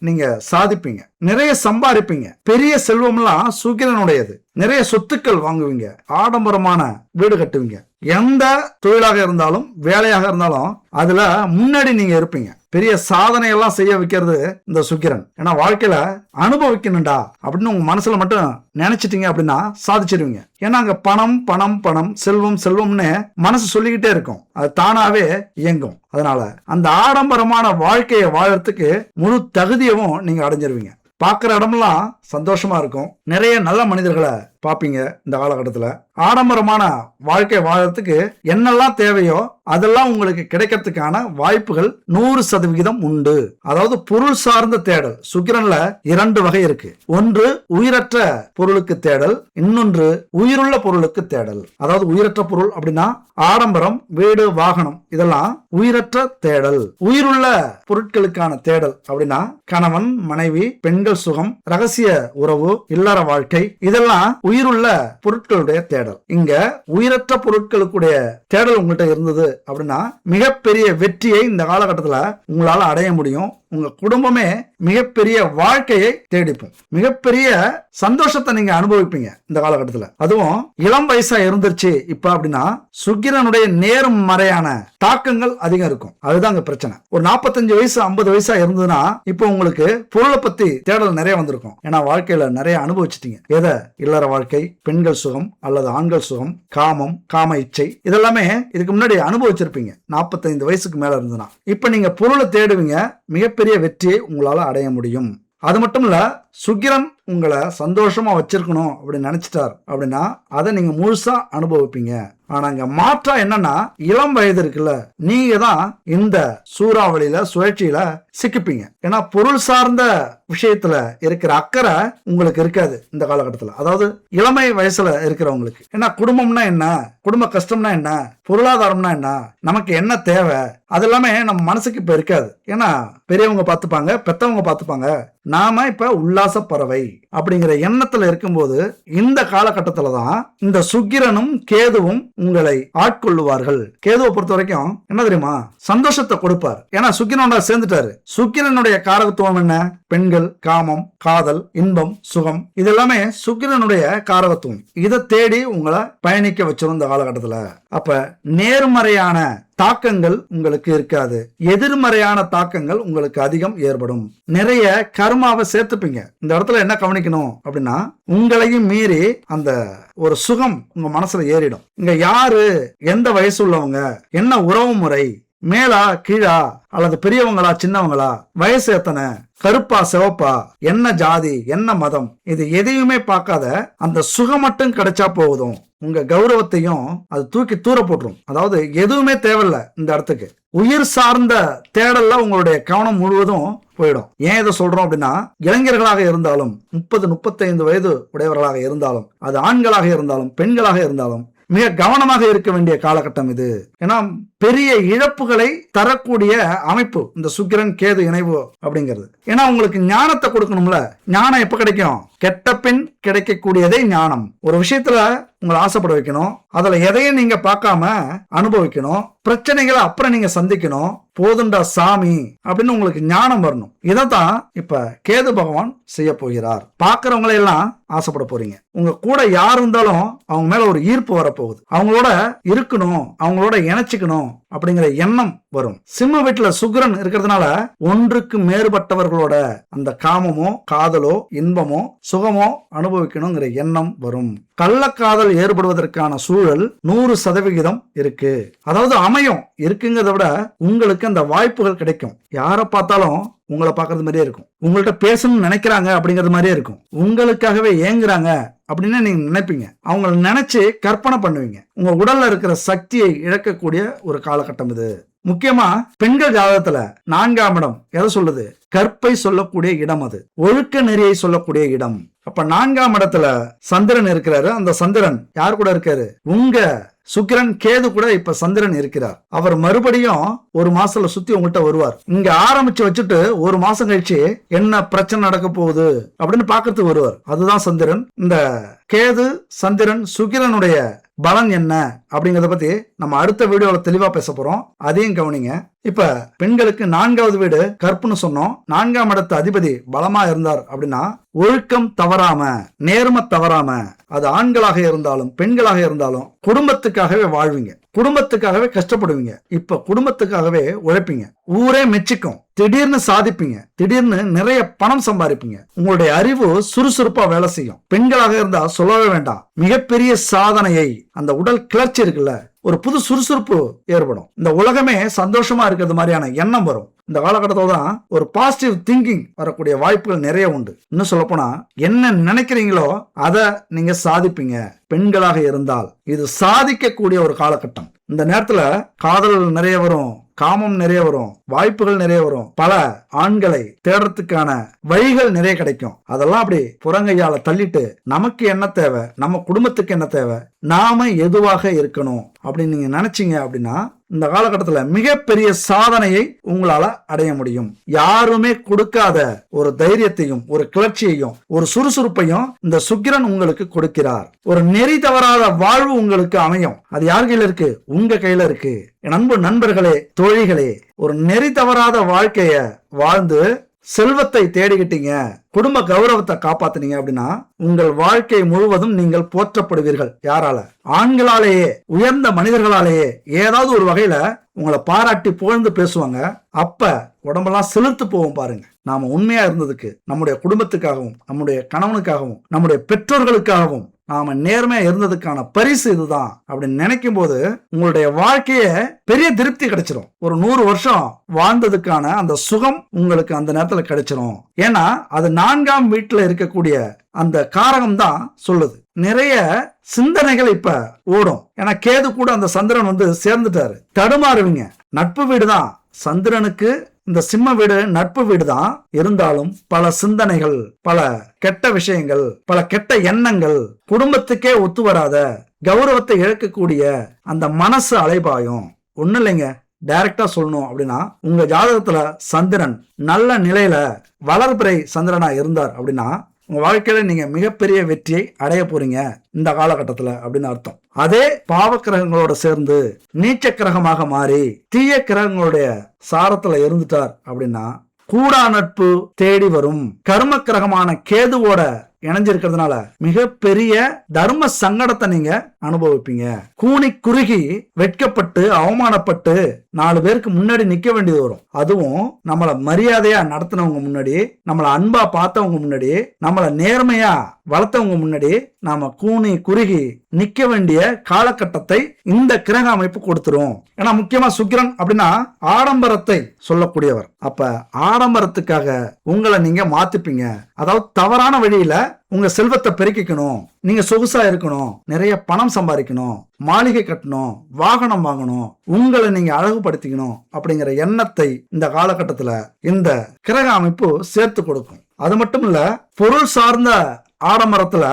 நீங்க சாதிப்பீங்க, நிறைய சம்பாதிப்பீங்க. பெரிய செல்வம்லாம் சுக்கிரனுடையது. நிறைய சொத்துக்கள் வாங்குவீங்க, ஆடம்பரமான வீடு கட்டுவீங்க. எந்த தொழிலாக இருந்தாலும் வேலையாக இருந்தாலும் அதுல முன்னாடி நீங்க இருப்பீங்க. பெரிய சாதனை எல்லாம் செய்ய வைக்கிறது இந்த சுக்கிரன். ஏன்னா வாழ்க்கையில அனுபவிக்கணும்டா அப்படின்னு உங்க மனசுல மட்டும் நினைச்சிட்டீங்க அப்படின்னா சாதிச்சிருவீங்க. ஏன்னா அங்க பணம் பணம் பணம், செல்வம் செல்வம்னு மனசு சொல்லிக்கிட்டே இருக்கும். அது தானாவே இயங்கும். அதனால அந்த ஆடம்பரமான வாழ்க்கையை வாழறதுக்கு முழு தகுதியவும் நீங்க அடைஞ்சிருவீங்க. பார்க்குற இடமெல்லாம் சந்தோஷமா இருக்கும். நிறைய நல்ல மனிதர்களை பார்ப்பீங்க. இந்த காலகட்டத்தில் ஆடம்பரமான வாழ்க்கை வாழறதுக்கு என்னெல்லாம் தேவையோ அதெல்லாம் உங்களுக்கு கிடைக்கிறதுக்கான வாய்ப்புகள் 100% உண்டு. அதாவது பொருள் சார்ந்த தேடல் சுக்கிரன்ல 2 வகை இருக்கு. ஒன்று உயிரற்ற பொருளுக்கு தேடல், இன்னொன்று உயிருள்ள பொருளுக்கு தேடல். அதாவது உயிரற்ற பொருள் அப்படின்னா ஆடம்பரம், வீடு, வாகனம், இதெல்லாம் உயிரற்ற தேடல். உயிருள்ள பொருட்களுக்கான தேடல் அப்படின்னா கணவன், மனைவி, பெண்கள் சுகம், ரகசிய உறவு, இல்லற வாழ்க்கை, இதெல்லாம் உயிருள்ள பொருட்களுடைய தேடல். இங்க உயிரற்ற பொருட்களுக்குடைய தேடல் உங்கள்கிட்ட இருந்தது அப்படின்னா மிகப்பெரிய வெற்றியை இந்த காலகட்டத்தில் உங்களால அடைய முடியும். உங்க குடும்பமே மிகப்பெரிய வாழ்க்கையை தேடிப்போம். மிகப்பெரிய சந்தோஷத்தை நீங்க அனுபவிப்பீங்க இந்த காலகட்டத்தில். அதுவும் இளம் வயசா இருந்துருச்சு இப்ப அப்படின்னா சுக்கிரனுடைய நேர்மறையான தாக்கங்கள் அதிகம் இருக்கும். அதுதான் அங்க பிரச்சனை. ஒரு 45 வயசு 50 வயசா இருந்ததுன்னா இப்போ உங்களுக்கு பொருளை பத்தி தேடல் நிறைய வந்திருக்கும். ஏன்னா வாழ்க்கையில நிறைய அனுபவிச்சிட்டீங்க. எதை? இல்லற வாழ்க்கை, பெண்கள் சுகம் அல்லது ஆண்கள் சுகம், காமம், காம இச்சை, இதெல்லாமே இதுக்கு முன்னாடி அனுபவிச்சிருப்பீங்க. 45 வயசுக்கு மேல இருந்ததுன்னா இப்ப நீங்க பொருளை தேடுவீங்க. மிகப்பெரிய வெற்றியை உங்களால அடைய முடியும். அது மட்டும் இல்ல, சுக்கிரன் உங்களை சந்தோஷமா வச்சிருக்கணும் அப்படின்னு நினைச்சிட்டார் அப்படின்னா அதை நீங்க முழுசா அனுபவிப்பீங்க. ஆனா இங்க மாற்றா என்னன்னா இளம் வயது இருக்குல்ல, நீங்க தான் இந்த சூறாவளியில சுழற்சியில சிக்கிப்பீங்க. ஏன்னா பொருள் சார்ந்த விஷயத்துல இருக்கிற அக்கறை உங்களுக்கு இருக்காது இந்த காலகட்டத்துல. அதாவது இளமை வயசுல இருக்கிறவங்களுக்கு. ஏன்னா குடும்பம்னா என்ன, குடும்ப கஷ்டம்னா என்ன, பொருளாதாரம்னா என்ன, நமக்கு என்ன தேவை, அது எல்லாமே நம்ம மனசுக்கு இப்ப இருக்காது. ஏன்னா பெரியவங்க பார்த்துப்பாங்க, பெத்தவங்க பார்த்துப்பாங்க. நாம இப்ப உல்லாச பறவை அப்படிங்கிற எண்ணத்துல இருக்கும்போது இந்த காலகட்டத்துல தான் இந்த சுக்கிரனும் கேதுவும் உங்களை ஆட்கொள்ளுவார்கள். கேதுவை பொறுத்த வரைக்கும் என்ன தெரியுமா, சந்தோஷத்தை கொடுப்பார். ஏன்னா சுக்கிரனோட சேர்ந்துட்டாரு. சுக்கிரனுடைய காரகத்துவம் என்ன? பெண்கள், காமம், காதல், இன்பம், சுகம், இதெல்லாமே சுக்கிரனுடைய காரகத்துவம். இதை தேடி உங்களை பயணிக்க வச்சிரும் இந்த காலகட்டத்துல. அப்ப நேர்மறையான தாக்கங்கள் உங்களுக்கு இருக்காது, எதிர்மறையான தாக்கங்கள் உங்களுக்கு அதிகம் ஏற்படும். நிறைய கர்மாவை சேர்த்துப்பீங்க. இந்த இடத்துல என்ன கவனிக்கணும் அப்படின்னா உங்களையும் மீறி அந்த ஒரு சுகம் உங்க மனசுல ஏறிடும். இங்க யாரு, எந்த வயசு உள்ளவங்க, என்ன உறவு முறை, மேலா கீழா அல்லது பெரியவங்களா சின்னவங்களா, வயசு எத்தனை, கருப்பா சிவப்பா, என்ன ஜாதி, என்ன மதம், இது எதையுமே பார்க்காத அந்த சுகம் மட்டும் கிடைச்சா போதும். உங்க கௌரவத்தையும் அது தூக்கி தூர போட்டுரும். அதாவது எதுவுமே தேவையில்ல இந்த இடத்துக்கு. உயிர் சார்ந்த தேடல்ல உங்களுடைய கவனம் முழுவதும் போயிடும். ஏன் இதை சொல்றோம் அப்படின்னா இளைஞர்களாக இருந்தாலும் 30-35 வயது உடையவர்களாக இருந்தாலும், அது ஆண்களாக இருந்தாலும் பெண்களாக இருந்தாலும் மிக கவனமாக இருக்க வேண்டிய காலகட்டம் இது. ஏன்னா பெரிய இழப்புகளை தரக்கூடிய அமைப்பு இந்த சுக்கிரன் கேது இணைவு அப்படிங்கிறது. ஏன்னா உங்களுக்கு ஞானத்தை கொடுக்கணும்ல. ஞானம் எப்ப கிடைக்கும்? கெட்ட பின் கிடைக்கக்கூடியதே ஞானம். ஒரு விஷயத்துல உங்களை ஆசைப்பட வைக்கணும், அதுல எதையும் நீங்க பார்க்காம அனுபவிக்கணும், பிரச்சனைகளை அப்புறம் நீங்க சந்திக்கணும், போதுண்டா சாமி அப்படின்னு உங்களுக்கு ஞானம் வரணும். இதைத்தான் இப்ப கேது பகவான் செய்ய போகிறார். பாக்குறவங்களை எல்லாம் ஆசைப்பட போறீங்க. உங்க கூட யார் இருந்தாலும் அவங்க மேல ஒரு ஈர்ப்பு வரப்போகுது. அவங்களோட இருக்கணும், அவங்களோட இணைச்சிக்கணும் அப்படிங்கிற எண்ணம் வரும். சிம்ம வீட்டுல சுக்கிரன் இருக்கிறதுனால ஒன்றுக்கு மேற்பட்டவர்களோட அந்த காமமோ காதலோ இன்பமோ சுகமோ அனுபவிக்கணுங்கிற எண்ணம் வரும். கள்ளக்காதல் ஏற்படுவதற்கான சூழல் 100% இருக்கு. அதாவது அமையும் இருக்குங்கிறத விட உங்களுக்கு அந்த வாய்ப்புகள் கிடைக்கும். யாரை பார்த்தாலும் உங்களை பார்க்கறது மாதிரியே இருக்கும், உங்கள்கிட்ட பேசணும்னு நினைக்கிறாங்க அப்படிங்கிறது மாதிரியே இருக்கும், உங்களுக்காகவே ஏங்குறாங்க அப்படின்னு நீங்க நினைப்பீங்க. அவங்களை நினைச்சு கற்பனை பண்ணுவீங்க. உங்க உடல்ல இருக்கிற சக்தியை இழக்கக்கூடிய ஒரு காலகட்டம் இது. முக்கியமா பெண்கள் ஜாதகத்துல 4ஆம் இடம் எதை சொல்லுது? கற்பை சொல்லக்கூடிய இடம், அது ஒழுக்க நெறியை சொல்லக்கூடிய இடம். அப்ப 4ஆம் இடத்துல சந்திரன் இருக்கிறாரு. அந்த சந்திரன் யார் கூட இருக்காரு? உங்க சுக்கிரன் கேது கூட இப்ப சந்திரன் இருக்கிறார். அவர் மறுபடியும் ஒரு மாசத்துல சுத்தி உங்கள்கிட்ட வருவார். இங்க ஆரம்பிச்சு வச்சுட்டு ஒரு மாசம் கழிச்சு என்ன பிரச்சனை நடக்க போகுது அப்படின்னு பாக்கிறதுக்கு வருவார். அதுதான் சந்திரன். இந்த கேது சந்திரன் சுக்கிரனுடைய பலன் என்ன அப்படிங்கறத பத்தி நம்ம அடுத்த வீடியோல தெளிவா பேச போறோம். அதையும் கவனிங்க. இப்ப பெண்களுக்கு 4வது வீடு கற்புன்னு சொன்னோம். 4ஆம் இடத்து அதிபதி பலமா இருந்தார் அப்படின்னா ஒழுக்கம் தவறாம, நேர்மை தவறாம, அது ஆண்களாக இருந்தாலும் பெண்களாக இருந்தாலும் குடும்பத்துக்காகவே வாழ்வீங்க, குடும்பத்துக்காகவே கஷ்டப்படுவீங்க, இப்ப குடும்பத்துக்காகவே உழைப்பீங்க, ஊரே மெச்சிக்கும், திடீர்னு சாதிப்பீங்க, திடீர்னு நிறைய பணம் சம்பாதிப்பீங்க, உங்களுடைய அறிவு சுறுசுறுப்பா வேலை செய்யும். பெண்களாக இருந்தா சொல்லவே வேண்டாம், மிகப்பெரிய சாதனையை, அந்த உடல் கிளர்ச்சி இருக்குல்ல, ஒரு புது சுறுசுறுப்பு ஏற்படும். இந்த உலகமே சந்தோஷமா இருக்கிறது மாதிரியான எண்ணம் வரும். இந்த காலகட்டத்தில் தான் ஒரு பாசிட்டிவ் திங்கிங் வரக்கூடிய வாய்ப்புகள் நிறைய உண்டு. இன்னும் சொல்ல போனா என்ன நினைக்கிறீங்களோ அதை நீங்க சாதிப்பீங்க. பெண்களாக இருந்தால் இது சாதிக்கக்கூடிய ஒரு காலகட்டம். இந்த நேரத்துல காதல் நிறைய வரும், காமம் நிறைய வரும், வாய்ப்புகள் நிறைய வரும், பல ஆண்களை தேடுறதுக்கான வழிகள் நிறைய கிடைக்கும். அதெல்லாம் அப்படி புறங்கையால தள்ளிட்டு நமக்கு என்ன தேவை, நம்ம குடும்பத்துக்கு என்ன தேவை, நாம எதுவாக இருக்கணும் அப்படின்னு நீங்க நினைச்சீங்க அப்படின்னா இந்த காலகட்டத்துல மிகப்பெரிய சாதனையை உங்களால அடைய முடியும். யாருமே கொடுக்காத ஒரு தைரியத்தையும், ஒரு கிளர்ச்சியையும், ஒரு சுறுசுறுப்பையும் இந்த சுக்கிரன் உங்களுக்கு கொடுக்கிறார். ஒரு நெறி தவறாத வாழ்வு உங்களுக்கு அமையும். அது யார் கையில இருக்கு? உங்க கையில இருக்கு. என் அன்பு நண்பர்களே, தோழிகளே, ஒரு நெறி தவறாத வாழ்க்கைய வாழ்ந்து செல்வத்தை தேடிக்கிட்டீங்க, குடும்ப கௌரவத்தை காப்பாத்தினீங்க அப்படின்னா உங்கள் வாழ்க்கை முழுவதும் நீங்கள் போற்றப்படுவீர்கள். யாரால? ஆண்களாலேயே, உயர்ந்த மனிதர்களாலேயே ஏதாவது ஒரு வகையில உங்களை பாராட்டி புகழ்ந்து பேசுவாங்க. அப்ப உடம்பெல்லாம் செலுத்து போவோம் பாருங்க. நாம உண்மையா இருந்ததுக்கு, நம்முடைய குடும்பத்துக்காகவும், நம்முடைய கணவனுக்காகவும், நம்முடைய பெற்றோர்களுக்காகவும் நாம நேர்மையா இருந்ததுக்கான பரிசு இதுதான் அப்படின்னு நினைக்கும் போது உங்களுடைய வாழ்க்கைய பெரிய திருப்தி கிடைச்சிரும். ஒரு 100 வருஷம் வாழ்ந்ததுக்கான அந்த சுகம் உங்களுக்கு அந்த நேரத்துல கிடைச்சிரும். ஏன்னா அது 4ஆம் வீட்டுல இருக்கக்கூடிய அந்த காரகம் தான் சொல்லுது. நிறைய சிந்தனைகள் இப்ப ஓடும். ஏன்னா கேது கூட அந்த சந்திரன் வந்து சேர்ந்துட்டாரு. தடுமாறுவீங்க. நட்பு வீடுதான் சந்திரனுக்கு, இந்த சிம்ம வீடு நட்பு வீடு தான். இருந்தாலும் பல சிந்தனைகள், பல கெட்ட விஷயங்கள், பல கெட்ட எண்ணங்கள், குடும்பத்துக்கே ஒத்து வராத, கௌரவத்தை இழக்கக்கூடிய அந்த மனசு அலைபாயும். ஒண்ணு இல்லைங்க, டைரக்டா சொல்லணும் அப்படின்னா உங்க ஜாதகத்துல சந்திரன் நல்ல நிலையில வளர்பிறை சந்திரனா இருந்தார் அப்படின்னா உங்க வாழ்க்கையில நீங்க மிகப்பெரிய வெற்றியை அடைய போறீங்க இந்த காலகட்டத்துல அப்படின்னு அர்த்தம். அதே பாவ கிரகங்களோட சேர்ந்து நீச்ச கிரகமாக மாறி தீய கிரகங்களுடைய சாரத்துல இருந்துட்டார் அப்படின்னா கூடா நட்பு தேடி வரும். கர்ம கிரகமான கேதுவோட இணைஞ்சிருக்கிறதுனால மிகப்பெரிய தர்ம சங்கடத்தை நீங்க அனுபவிப்பீங்க. கூனி குறுகி வெட்கப்பட்டு அவமானப்பட்டு 4 பேருக்கு முன்னாடி நிக்க வேண்டியது வரும். அதுவும் நம்மள மரியாதையா நடத்தினவங்க முன்னாடி, நம்மள அன்பா பார்த்தவங்க முன்னாடி, நம்மள நேர்மையா வளர்த்தவங்க முன்னாடி நாம கூனி குறுகி நிக்க வேண்டிய காலகட்டத்தை இந்த கிரக அமைப்பு கொடுத்துரும். ஏன்னா முக்கியமா சுக்கிரன் அப்படின்னா ஆடம்பரத்தை சொல்லக்கூடியவர். அப்ப ஆடம்பரத்துக்காக உங்களை நீங்க மாத்திப்பீங்க. அதாவது தவறான வழியில உங்க செல்வத்தை பெருக்கிக்கணும், நீங்க சொகுசா இருக்கணும், நிறைய பணம் சம்பாதிக்கணும், மாளிகை கட்டணும், வாகனம் வாங்கணும், உங்களை நீங்க அழகுபடுத்திக்கணும் அப்படிங்கிற எண்ணத்தை இந்த காலகட்டத்துல இந்த கிரக அமைப்பு சேர்த்து கொடுக்கும். அது மட்டும் இல்ல, பொருள் சார்ந்த ஆடம்பரத்துல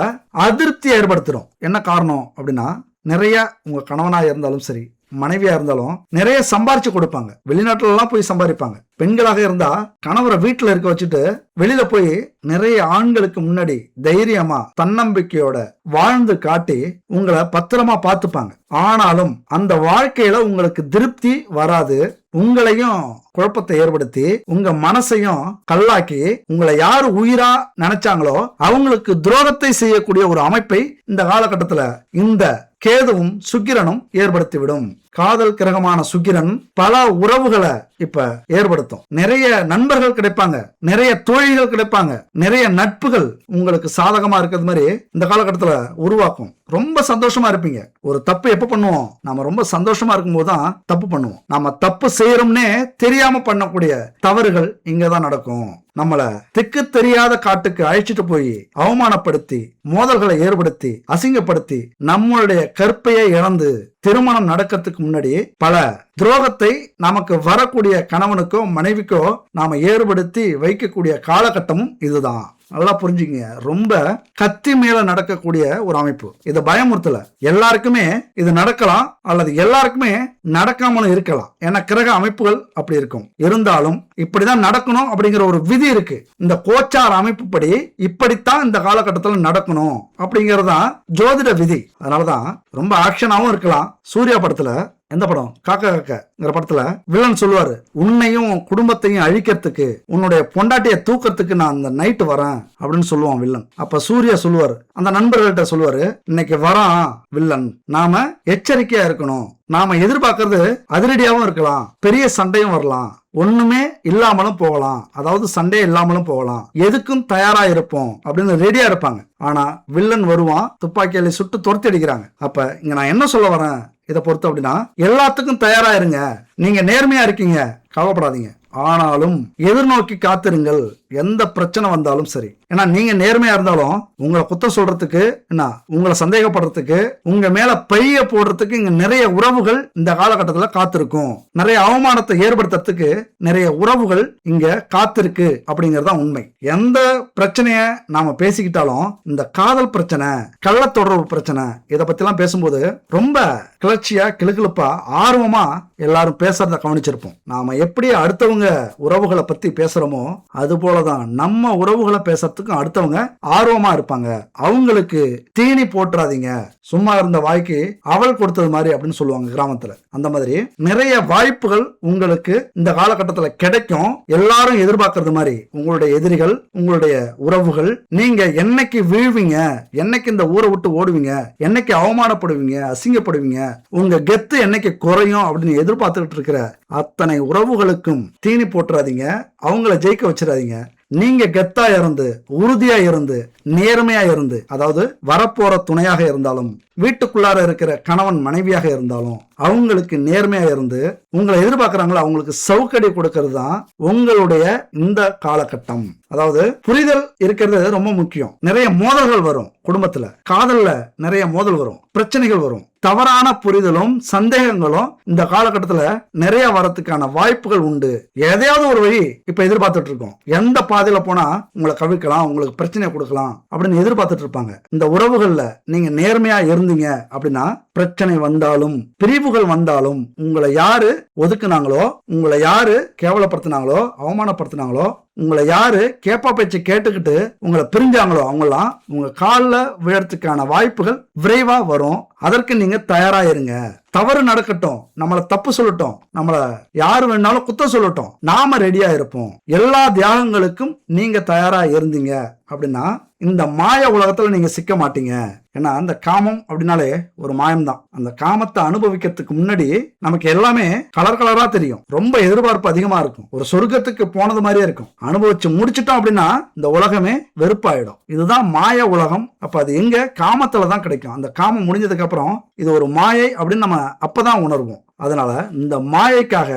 அதிருப்தி ஏற்படுத்துறோம். என்ன காரணம் அப்படின்னா நிறைய உங்க கணவனா இருந்தாலும் சரி, மனைவியா இருந்தாலும் நிறைய சம்பாரிச்சு கொடுப்பாங்க. வெளிநாட்டுல எல்லாம் போய் சம்பாதிப்பாங்க. பெண்களாக இருந்தா கணவரை வீட்டுல இருக்க வச்சுட்டு வெளியில போய் நிறைய ஆண்களுக்கு முன்னாடி தைரியமா தன்னம்பிக்கையோட வாழ்ந்து காட்டி உங்களை பத்திரமா பார்த்துப்பாங்க. ஆனாலும் அந்த வாழ்க்கையில உங்களுக்கு திருப்தி வராது. உங்களையும் குழப்பத்தை ஏற்படுத்தி உங்க மனசையும் கல்லாக்கி உங்களை யாரு உயிரா நினைச்சாங்களோ அவங்களுக்கு துரோகத்தை செய்யக்கூடிய ஒரு அமைப்பை இந்த காலகட்டத்துல இந்த கேதுவும் சுக்கிரனும் ஏற்படுத்திவிடும். காதல் கிரகமான சுக்கிரன் பல உறவுகளை இப்ப ஏற்படுத்தும். நிறைய நண்பர்கள் கிடைப்பாங்க, நிறைய தோழிகள் கிடைப்பாங்க, நிறைய நட்புகள் உங்களுக்கு சாதகமா இருக்கிறது மாதிரி இந்த காலகட்டத்துல உருவாக்கும். ரொம்ப சந்தோஷமா இருப்பீங்க. ஒரு தப்பு எப்ப பண்ணுவோம்? நாம ரொம்ப சந்தோஷமா இருக்கும் போதுதான் தப்பு பண்ணுவோம். நாம தப்பு செய்யறோம்னே தெரியாம பண்ணக்கூடிய தவறுகள் இங்கதான் நடக்கும். நம்மள திக்கு தெரியாத காட்டுக்கு அழைச்சிட்டு போய் அவமானப்படுத்தி மோதல்களை ஏற்படுத்தி அசிங்கப்படுத்தி நம்மளுடைய கற்பையை இழந்து திருமணம் நடக்கிறதுக்கு முன்னாடி பல துரோகத்தை நமக்கு வரக்கூடிய கணவனுக்கோ மனைவிக்கோ நாம ஏற்படுத்தி வைக்கக்கூடிய காலகட்டமும் இதுதான். நல்லா புரிஞ்சுக்கங்க. ரொம்ப கத்தி மேல நடக்கக்கூடிய ஒரு அமைப்பு. இது பயமுறுத்தல. எல்லாருக்குமே இது நடக்கலாம் அல்லது எல்லாருக்குமே நடக்காமலும் இருக்கலாம். ஏன்னா கிரக அமைப்புகள் அப்படி இருக்கும். இருந்தாலும் இப்படிதான் நடக்கணும் அப்படிங்கிற ஒரு விதி இருக்கு. இந்த கோச்சார அமைப்பு படி இப்படித்தான் இந்த காலகட்டத்தில் நடக்கணும் அப்படிங்கறதுதான் ஜோதிட விதி. அதனாலதான் ரொம்ப ஆக்ஷனாவும் இருக்கலாம். சூர்யா படத்துல, எந்த படம், காக்கா காக்கங்கிற படத்துல வில்லன் சொல்லுவாரு, உன்னையும் குடும்பத்தையும் அழிக்கிறதுக்கு, உன்னுடைய பொண்டாட்டியை தூக்கிறதுக்கு நான் அந்த நைட்டு வரேன் அப்படின்னு சொல்லுவான் வில்லன். அப்ப சூர்யா சொல்லுவாரு, அந்த நண்பர்கள்ட்ட சொல்லுவாரு, இன்னைக்கு வரான் வில்லன், நாம எச்சரிக்கையா இருக்கணும். நாம எதிர்பார்க்கறது அதிரடியாவும் இருக்கலாம், பெரிய சண்டையும் வரலாம், ஒண்ணுமே இல்லாமலும் போகலாம், அதாவது சண்டே இல்லாமலும் போகலாம், எதுக்கும் தயாரா இருப்போம் அப்படின்னு ரெடியா இருப்பாங்க. ஆனா வில்லன் வருவான், துப்பாக்கியால சுட்டு துரத்தி அடிக்கிறாங்க. அப்ப இங்க நான் என்ன சொல்ல வரேன் இதை பொறுத்து அப்படின்னா, எல்லாத்துக்கும் தயாரா இருங்க. நீங்க நேர்மையா இருக்கீங்க, கவலைப்படாதீங்க. ஆனாலும் எதிர்நோக்கி காத்திருங்கள், எந்த பிரச்சனை வந்தாலும் சரி. ஏன்னா நீங்க நேர்மையா இருந்தாலும் உங்களை குத்தம் சொல்றதுக்கு, என்ன உங்களை சந்தேகப்படுறதுக்கு, உங்க மேல பைய போடுறதுக்கு இங்க நிறைய உறவுகள் இந்த காலகட்டத்துல காத்திருக்கும். நிறைய அவமானத்தை ஏற்படுத்துறதுக்கு நிறைய உறவுகள் இங்க காத்திருக்கு அப்படிங்கறதுதான் உண்மை. எந்த பிரச்சனைய நாம பேசிக்கிட்டாலும் இந்த காதல் பிரச்சனை, கள்ள தொடர்பு பிரச்சனை, இதை பத்தி எல்லாம் பேசும்போது ரொம்ப கிளர்ச்சியா, கிளுகிளுப்பா, ஆர்வமா எல்லாரும் பேசுறத கவனிச்சிருப்போம். நாம எப்படி அடுத்தவங்க உறவுகளை பத்தி பேசுறோமோ அது போலதான் நம்ம உறவுகளை பேசுறதுக்கும் அடுத்தவங்க ஆர்வமா இருப்பாங்க. அவங்களுக்கு தீனி போட்டுறாதீங்க, சும்மா இருந்த வாய்க்கு அவள் கொடுத்தது மாதிரி அப்படின்னு சொல்லுவாங்க கிராமத்துல. அந்த மாதிரி நிறைய வாய்ப்புகள் உங்களுக்கு இந்த காலகட்டத்துல கிடைக்கும். எல்லாரும் எதிர்பார்க்கறது மாதிரி உங்களுடைய எதிரிகள், உங்களுடைய உறவுகள், நீங்க என்னைக்கு வீழ்வீங்க, என்னைக்கு இந்த ஊரை விட்டு ஓடுவீங்க, என்னைக்கு அவமானப்படுவீங்க, அசிங்கப்படுவீங்க, உங்க கெத்து என்னைக்கு குறையும் அப்படின்னு எதிர்பார்த்துக்கிட்டு இருக்கிற அத்தனை உறவுகளுக்கும் தீனி போட்டுறாதீங்க, அவங்கள ஜெயிக்க வச்சிடாதீங்க. நீங்க கெத்தா இருந்து, உறுதியா இருந்து, நேர்மையா இருந்து, அதாவது வரப்போற துணையாக இருந்தாலும், வீட்டுக்குள்ளார இருக்கிற கணவன் மனைவியாக இருந்தாலும், அவங்களுக்கு நேர்மையா இருந்து உங்களை எதிர்பார்க்கறாங்களோ அவங்களுக்கு சவுக்கடி கொடுக்கறது தான் உங்களுடைய இந்த காலகட்டம். அதாவது புரிதல் இருக்கிறது ரொம்ப முக்கியம். நிறைய மோதல்கள் வரும் குடும்பத்துல, காதல்ல நிறைய மோதல் வரும், பிரச்சனைகள் வரும். தவறான புரிதலும் சந்தேகங்களும் இந்த காலகட்டத்துல நிறைய வரத்துக்கான வாய்ப்புகள் உண்டு. எதையாவது ஒரு வழி இப்ப எதிர்பார்த்துட்டு இருக்கோம். எந்த பாதையில போனா உங்களை கவிக்கலாம், உங்களுக்கு பிரச்சனை கொடுக்கலாம் அப்படின்னு எதிர்பார்த்துட்டு இருப்பாங்க. இந்த உறவுகள்ல நீங்க நேர்மையா இருந்தீங்க அப்படின்னா, பிரச்சனை வந்தாலும், பிரிவுகள் வந்தாலும், உங்களை யாரு ஒதுக்குனாங்களோ, உங்களை யாரு கேவலப்படுத்தினாங்களோ, அவமானப்படுத்தினாங்களோ, உங்களை யாரு கேப்பா பேச்சு கேட்டுக்கிட்டு உங்களை பிரிஞ்சாங்களோ, அவங்களாம் உங்க காலில் விழறதுக்கான வாய்ப்புகள் விரைவா வரும். அதற்கு நீங்க தயாரா இருங்க. தவறு நடக்கட்டும், நம்மள தப்பு சொல்லட்டும், நம்மள யாரு வேணாலும் குத்தம் சொல்லட்டும், நாம ரெடியா இருப்போம். எல்லா தியாகங்களுக்கும் நீங்க தயாரா இருந்தீங்க அப்படின்னா இந்த மாய உலகத்துல நீங்க சிக்க மாட்டீங்க. ஏன்னா அந்த காமம் அப்படின்னாலே ஒரு மாயம்தான். அந்த காமத்தை அனுபவிக்கிறதுக்கு முன்னாடி நமக்கு எல்லாமே கலர் கலரா தெரியும். ரொம்ப எதிர்பார்ப்பு அதிகமா இருக்கும். ஒரு சொர்க்கத்துக்கு போனது மாதிரியே இருக்கும். அனுபவிச்சு முடிச்சிட்டோம் அப்படின்னா இந்த உலகமே வெறுப்பாயிடும். இதுதான் மாய உலகம். அப்ப அது எங்க? காமத்துல தான் கிடைக்கும். அந்த காமம் முடிஞ்சதுக்கு அப்புறம் இது ஒரு மாயை அப்படின்னு நம்ம அப்பதான் உணர்வோம். அதனால இந்த மாயைக்காக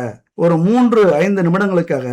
ஒரு 3-5 நிமிடங்களுக்காக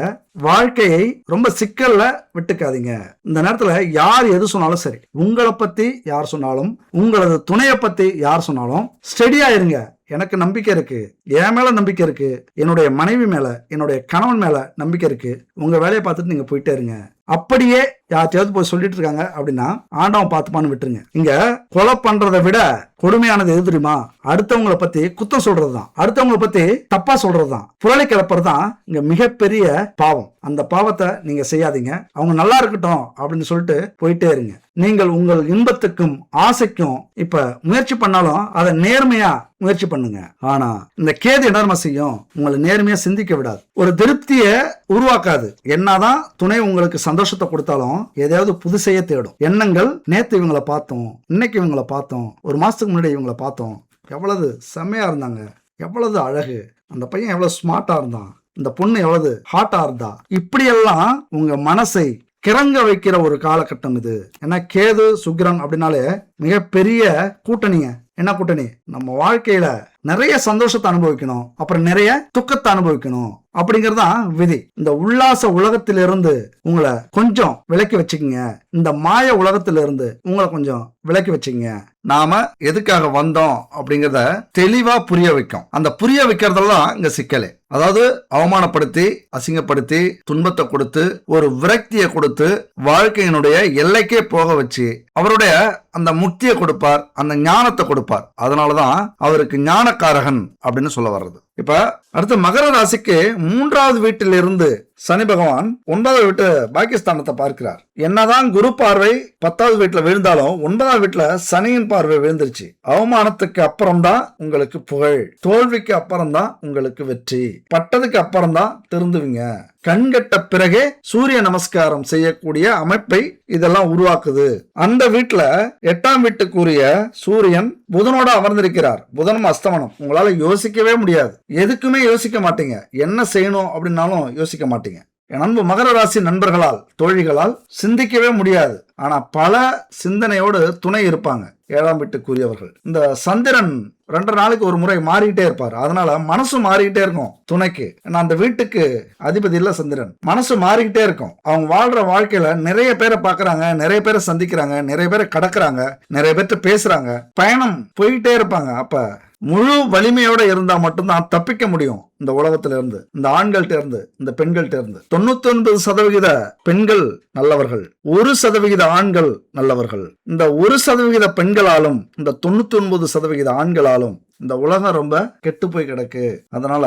வாழ்க்கையை ரொம்ப சிக்கல்ல விட்டுக்காதீங்க. இந்த நேரத்துல யார் எது சொன்னாலும் சரி, உங்களை பத்தி யார் சொன்னாலும், உங்களது துணையை பத்தி யார் சொன்னாலும் ஸ்டெடியா இருங்க. எனக்கு நம்பிக்கை இருக்கு, என் மேல நம்பிக்கை இருக்கு, என்னுடைய மனைவி மேல, என்னுடைய கணவன் மேல நம்பிக்கை இருக்கு, உங்க வேலையை பார்த்துட்டு நீங்க போயிட்டே இருங்க. அப்படியே யார்ட்டையாவது போய் சொல்லிட்டு இருக்காங்க அப்படின்னா ஆண்டவன் பார்த்துப்பான்னு விட்டுருங்க. இங்க கொலை பண்றதை விட கொடுமையானது எது தெரியுமா? அடுத்தவங்களை பத்தி குத்தம் சொல்றதுதான், அடுத்தவங்களை பத்தி தப்பா சொல்றதுதான், புரளி கிளப்புறதுதான் இங்க மிகப்பெரிய பாவம். அந்த பாவத்தை நீங்க செய்யாதீங்க. அவங்க நல்லா இருக்கட்டும் அப்படின்னு சொல்லிட்டு போயிட்டே இருங்க. நீங்கள் உங்கள் இன்பத்துக்கும் ஆசைக்கும் இப்ப முயற்சி பண்ணாலும் அதை நேர்மையா முயற்சி பண்ணுங்க. ஆனா இந்த கேது என்ன செய்யும்? உங்களை நேர்மையா சிந்திக்க விடாது, ஒரு திருப்தியை உருவாக்காது. என்னதான் துணை உங்களுக்கு சந்தோஷத்தை கொடுத்தாலும் எதையாவது புதுசையே தேடும். எண்ணங்கள், நேத்து இவங்களை பார்த்தோம், இன்னைக்கு இவங்களை பார்த்தோம், ஒரு மாசத்துக்கு முன்னாடி இவங்களை பார்த்தோம், எவ்வளவு செம்மையா இருந்தாங்க, எவ்வளவு அழகு, அந்த பையன் எவ்வளவு ஸ்மார்ட்டா இருந்தான், இந்த பொண்ணு எவ்வளவு ஹாட்டா இருந்தா, இப்படியெல்லாம் உங்க மனசை கிறங்க வைக்கிற ஒரு காலகட்டம் இது. ஏன்னா கேது சுக்கிரன் அப்படின்னாலே மிகப்பெரிய கூட்டணிங்க. என்ன கூட்டணி? நம்ம வாழ்க்கையில நிறைய சந்தோஷத்தை அனுபவிக்கணும், அப்புறம் நிறைய துக்கத்தை அனுபவிக்கணும். அப்படிங்கறதுதான் விதி. இந்த உல்லாச உலகத்திலிருந்து உங்களை கொஞ்சம் விலக்கி வச்சுக்கங்க. இந்த மாய உலகத்திலிருந்து உங்களை கொஞ்சம் விலக்கி வச்சுங்க. நாம எதுக்காக வந்தோம் அப்படிங்கறத தெளிவா புரிய வைக்கும். அந்த புரிய வைக்கிறதெல்லாம் இங்க சிக்கலே. அதாவது அவமானப்படுத்தி, அசிங்கப்படுத்தி, துன்பத்தை கொடுத்து, ஒரு விரக்தியை கொடுத்து, வாழ்க்கையினுடைய எல்லைக்கே போக வச்சு அவருடைய அந்த முக்தியை கொடுப்பார், அந்த ஞானத்தை கொடுப்பார். அதனாலதான் அவருக்கு ஞானக்காரகன் அப்படின்னு சொல்ல வர்றது. இப்ப அடுத்து மகர ராசிக்கு 3வது வீட்டிலிருந்து சனி பகவான் 9வது வீட்டு பாகிஸ்தானத்தை பார்க்கிறார். என்னதான் குரு பார்வை 10வது வீட்டுல விழுந்தாலும் 9வது வீட்டுல சனியின் பார்வை விழுந்துருச்சு. அவமானத்துக்கு அப்புறம் தான் உங்களுக்கு புகழ், தோல்விக்கு அப்புறம் தான் உங்களுக்கு வெற்றி, பட்டதுக்கு அப்புறம் தான் திருந்துவீங்க. கண்கட்ட பிறகே சூரிய நமஸ்காரம் செய்யக்கூடிய அமைப்பை இதெல்லாம் உருவாக்குது. அந்த வீட்டுல 8ஆம் வீட்டுக்குரிய சூரியன் புதனோட அமர்ந்திருக்கிறார். புதனும் அஸ்தமனம். உங்களால யோசிக்கவே முடியாது, எதுக்குமே யோசிக்க மாட்டீங்க. என்ன செய்யணும் அப்படின்னாலும் யோசிக்க மாட்டீங்க. என் அன்பு மகர ராசி நண்பர்களால், தோழிகளால் சிந்திக்கவே முடியாது. ஆனா பல சிந்தனையோடு துணை இருப்பாங்க 7ஆம் வீட்டுக்குரியவர்கள். இந்த சந்திரன் 2 நாளுக்கு ஒரு முறை மாறிக்கிட்டே இருப்பார். அதனால மனசு மாறிக்கிட்டே இருக்கும் துணைக்கு. ஏன்னா அந்த வீட்டுக்கு அதிபதி இல்ல சந்திரன். மனசு மாறிக்கிட்டே இருக்கும். அவங்க வாழ்ற வாழ்க்கையில நிறைய பேரை பாக்குறாங்க, நிறைய பேரை சந்திக்கிறாங்க, நிறைய பேரை கடக்குறாங்க, நிறைய பேர்ட்ட பேசுறாங்க, பயணம் போயிட்டே இருப்பாங்க. அப்ப முழு வலிமையோட இருந்தா மட்டும்தான் தப்பிக்க முடியும் இந்த உலகத்துல இருந்து, இந்த ஆண்கள்ட்ட இருந்து, இந்த பெண்கள்ட்ட இருந்து. 99% பெண்கள் நல்லவர்கள், 1% ஆண்கள் நல்லவர்கள். இந்த 1% பெண்களாலும் இந்த 99% ஆண்களாலும் இந்த உலகம் ரொம்ப கெட்டு போய் கிடக்கு. அதனால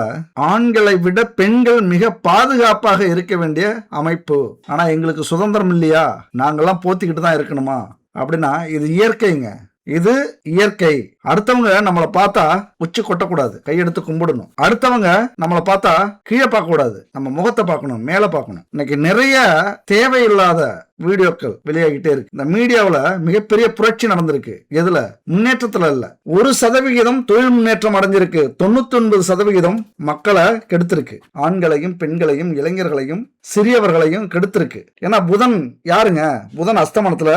ஆண்களை விட பெண்கள் மிக பாதுகாப்பாக இருக்க வேண்டிய அமைப்பு. ஆனா எங்களுக்கு சுதந்திரம் இல்லையா, நாங்கெல்லாம் போத்திக்கிட்டு தான் இருக்கணுமா அப்படின்னா இது இயற்கைங்க. இது இயற்கை. அடுத்தவங்க நம்மளை பார்த்தா உச்சி கொட்டக்கூடாது, கையெடுத்து கும்பிடணும். அடுத்தவங்க நம்மளை பார்த்தா கீழே பார்க்க கூடாது, நம்ம முகத்தை பார்க்கணும், மேல பார்க்கணும். இன்னைக்கு நிறைய தேவையில்லாத வீடியோக்கள் வெளியாகிட்டே இருக்கு. இந்த மீடியாவில் மிகப்பெரிய புரட்சி நடந்திருக்கு. எதுல? முன்னேற்றத்துல இல்ல. 1% தொழில் முன்னேற்றம் அடைஞ்சிருக்கு, 99% மக்களை கெடுத்திருக்கு. ஆண்களையும் பெண்களையும் இளைஞர்களையும் சிறியவர்களையும் கெடுத்திருக்கு. ஏன்னா புதன் யாருங்க? புதன் அஸ்தமனத்துல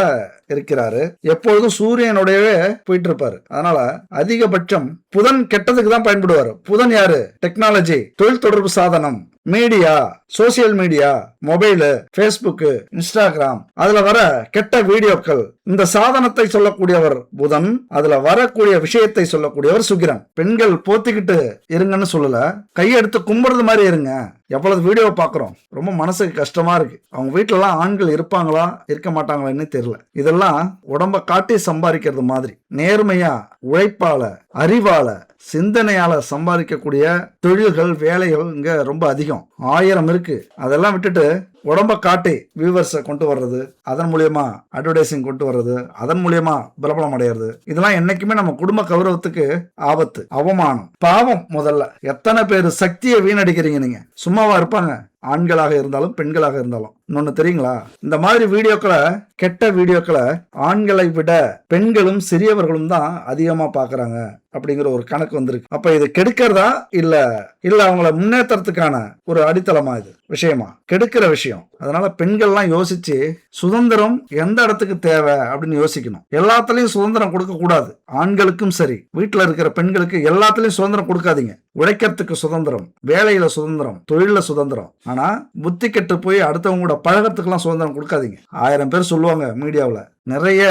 இருக்கிறாரு, எப்பொழுதும் சூரியனுடையவே போயிட்டு இருப்பாரு. அதனால அதிகபட்சம் புதன் கெட்டதுக்கு தான் பயன்படுவாரு. புதன் யாரு? டெக்னாலஜி, தொழில் தொடர்பு சாதனம், media, social media, mobile, Facebook, Instagram, அதுல வர கெட்ட வீடியோக்கள். இந்த சாதனத்தை சொல்லக்கூடியவர் புதன், அதுல வரக்கூடிய விஷயத்தை சொல்லக்கூடியவர் சுக்கிரன். பெண்கள் போத்திக்கிட்டு இருங்கன்னு சொல்லல, கையெடுத்து கும்பிடுறது மாதிரி இருங்க. எவ்வளவு வீடியோ பாக்குறோம், ரொம்ப மனசுக்கு கஷ்டமா இருக்கு. அவங்க வீட்டுல எல்லாம் ஆண்கள் இருப்பாங்களா இருக்க மாட்டாங்களான்னு தெரியல. இதெல்லாம் உடம்ப காட்டி சம்பாதிக்கிறது மாதிரி. நேர்மையா, உழைப்பால, அறிவால, சிந்தனையால சம்பாதிக்கக்கூடிய தொழில்கள், வேலைகள் இங்க ரொம்ப அதிகம். 1000 இருக்கு. அதெல்லாம் விட்டுட்டு உடம்ப காட்டி வியூவர்ஸை கொண்டு வர்றது, அதன் மூலியமா அட்வர்டைசிங் கொண்டு வர்றது, அதன் மூலியமா பிரபலம் அடையிறது, இதெல்லாம் என்னைக்குமே நம்ம குடும்ப கௌரவத்துக்கு ஆபத்து, அவமானம், பாவம். முதல்ல எத்தனை பேர் சக்தியை வீணடிக்கிறீங்க நீங்க? சும்மாவா இருப்பாங்க? ஆண்களாக இருந்தாலும் பெண்களாக இருந்தாலும். இன்னொன்னு தெரியுங்களா? இந்த மாதிரி வீடியோக்களை, கெட்ட வீடியோக்களை ஆண்களை விட பெண்களும் சிறியவர்களும் தான் அதிகமா பாக்குறாங்க அப்படிங்கிற ஒரு கணக்கு வந்திருக்கு. அப்ப இது கெடுக்கிறதா இல்ல அவங்கள முன்னேற்றத்துக்கான ஒரு அடித்தளமா இது விஷயமா? கெடுக்கிற விஷயம். அதனால பெண்கள்லாம் யோசிச்சு சுதந்திரம் எந்த இடத்துக்கு தேவை அப்படின்னு யோசிக்கணும். எல்லாத்துலயும் சுதந்திரம் கொடுக்க கூடாது. ஆண்களுக்கும் சரி, வீட்டுல இருக்கிற பெண்களுக்கு எல்லாத்துலயும் சுதந்திரம் கொடுக்காதீங்க. உழைக்கிறதுக்கு சுதந்திரம், வேலையில சுதந்திரம், தொழில சுதந்திரம். ஆனா புத்தி கெட்டு போய் அடுத்தவங்க கூட பழகத்துக்கெல்லாம் சுதந்திரம் கொடுக்காதீங்க. 1000 பேர் சொல்லுவாங்க மீடியாவில். நிறைய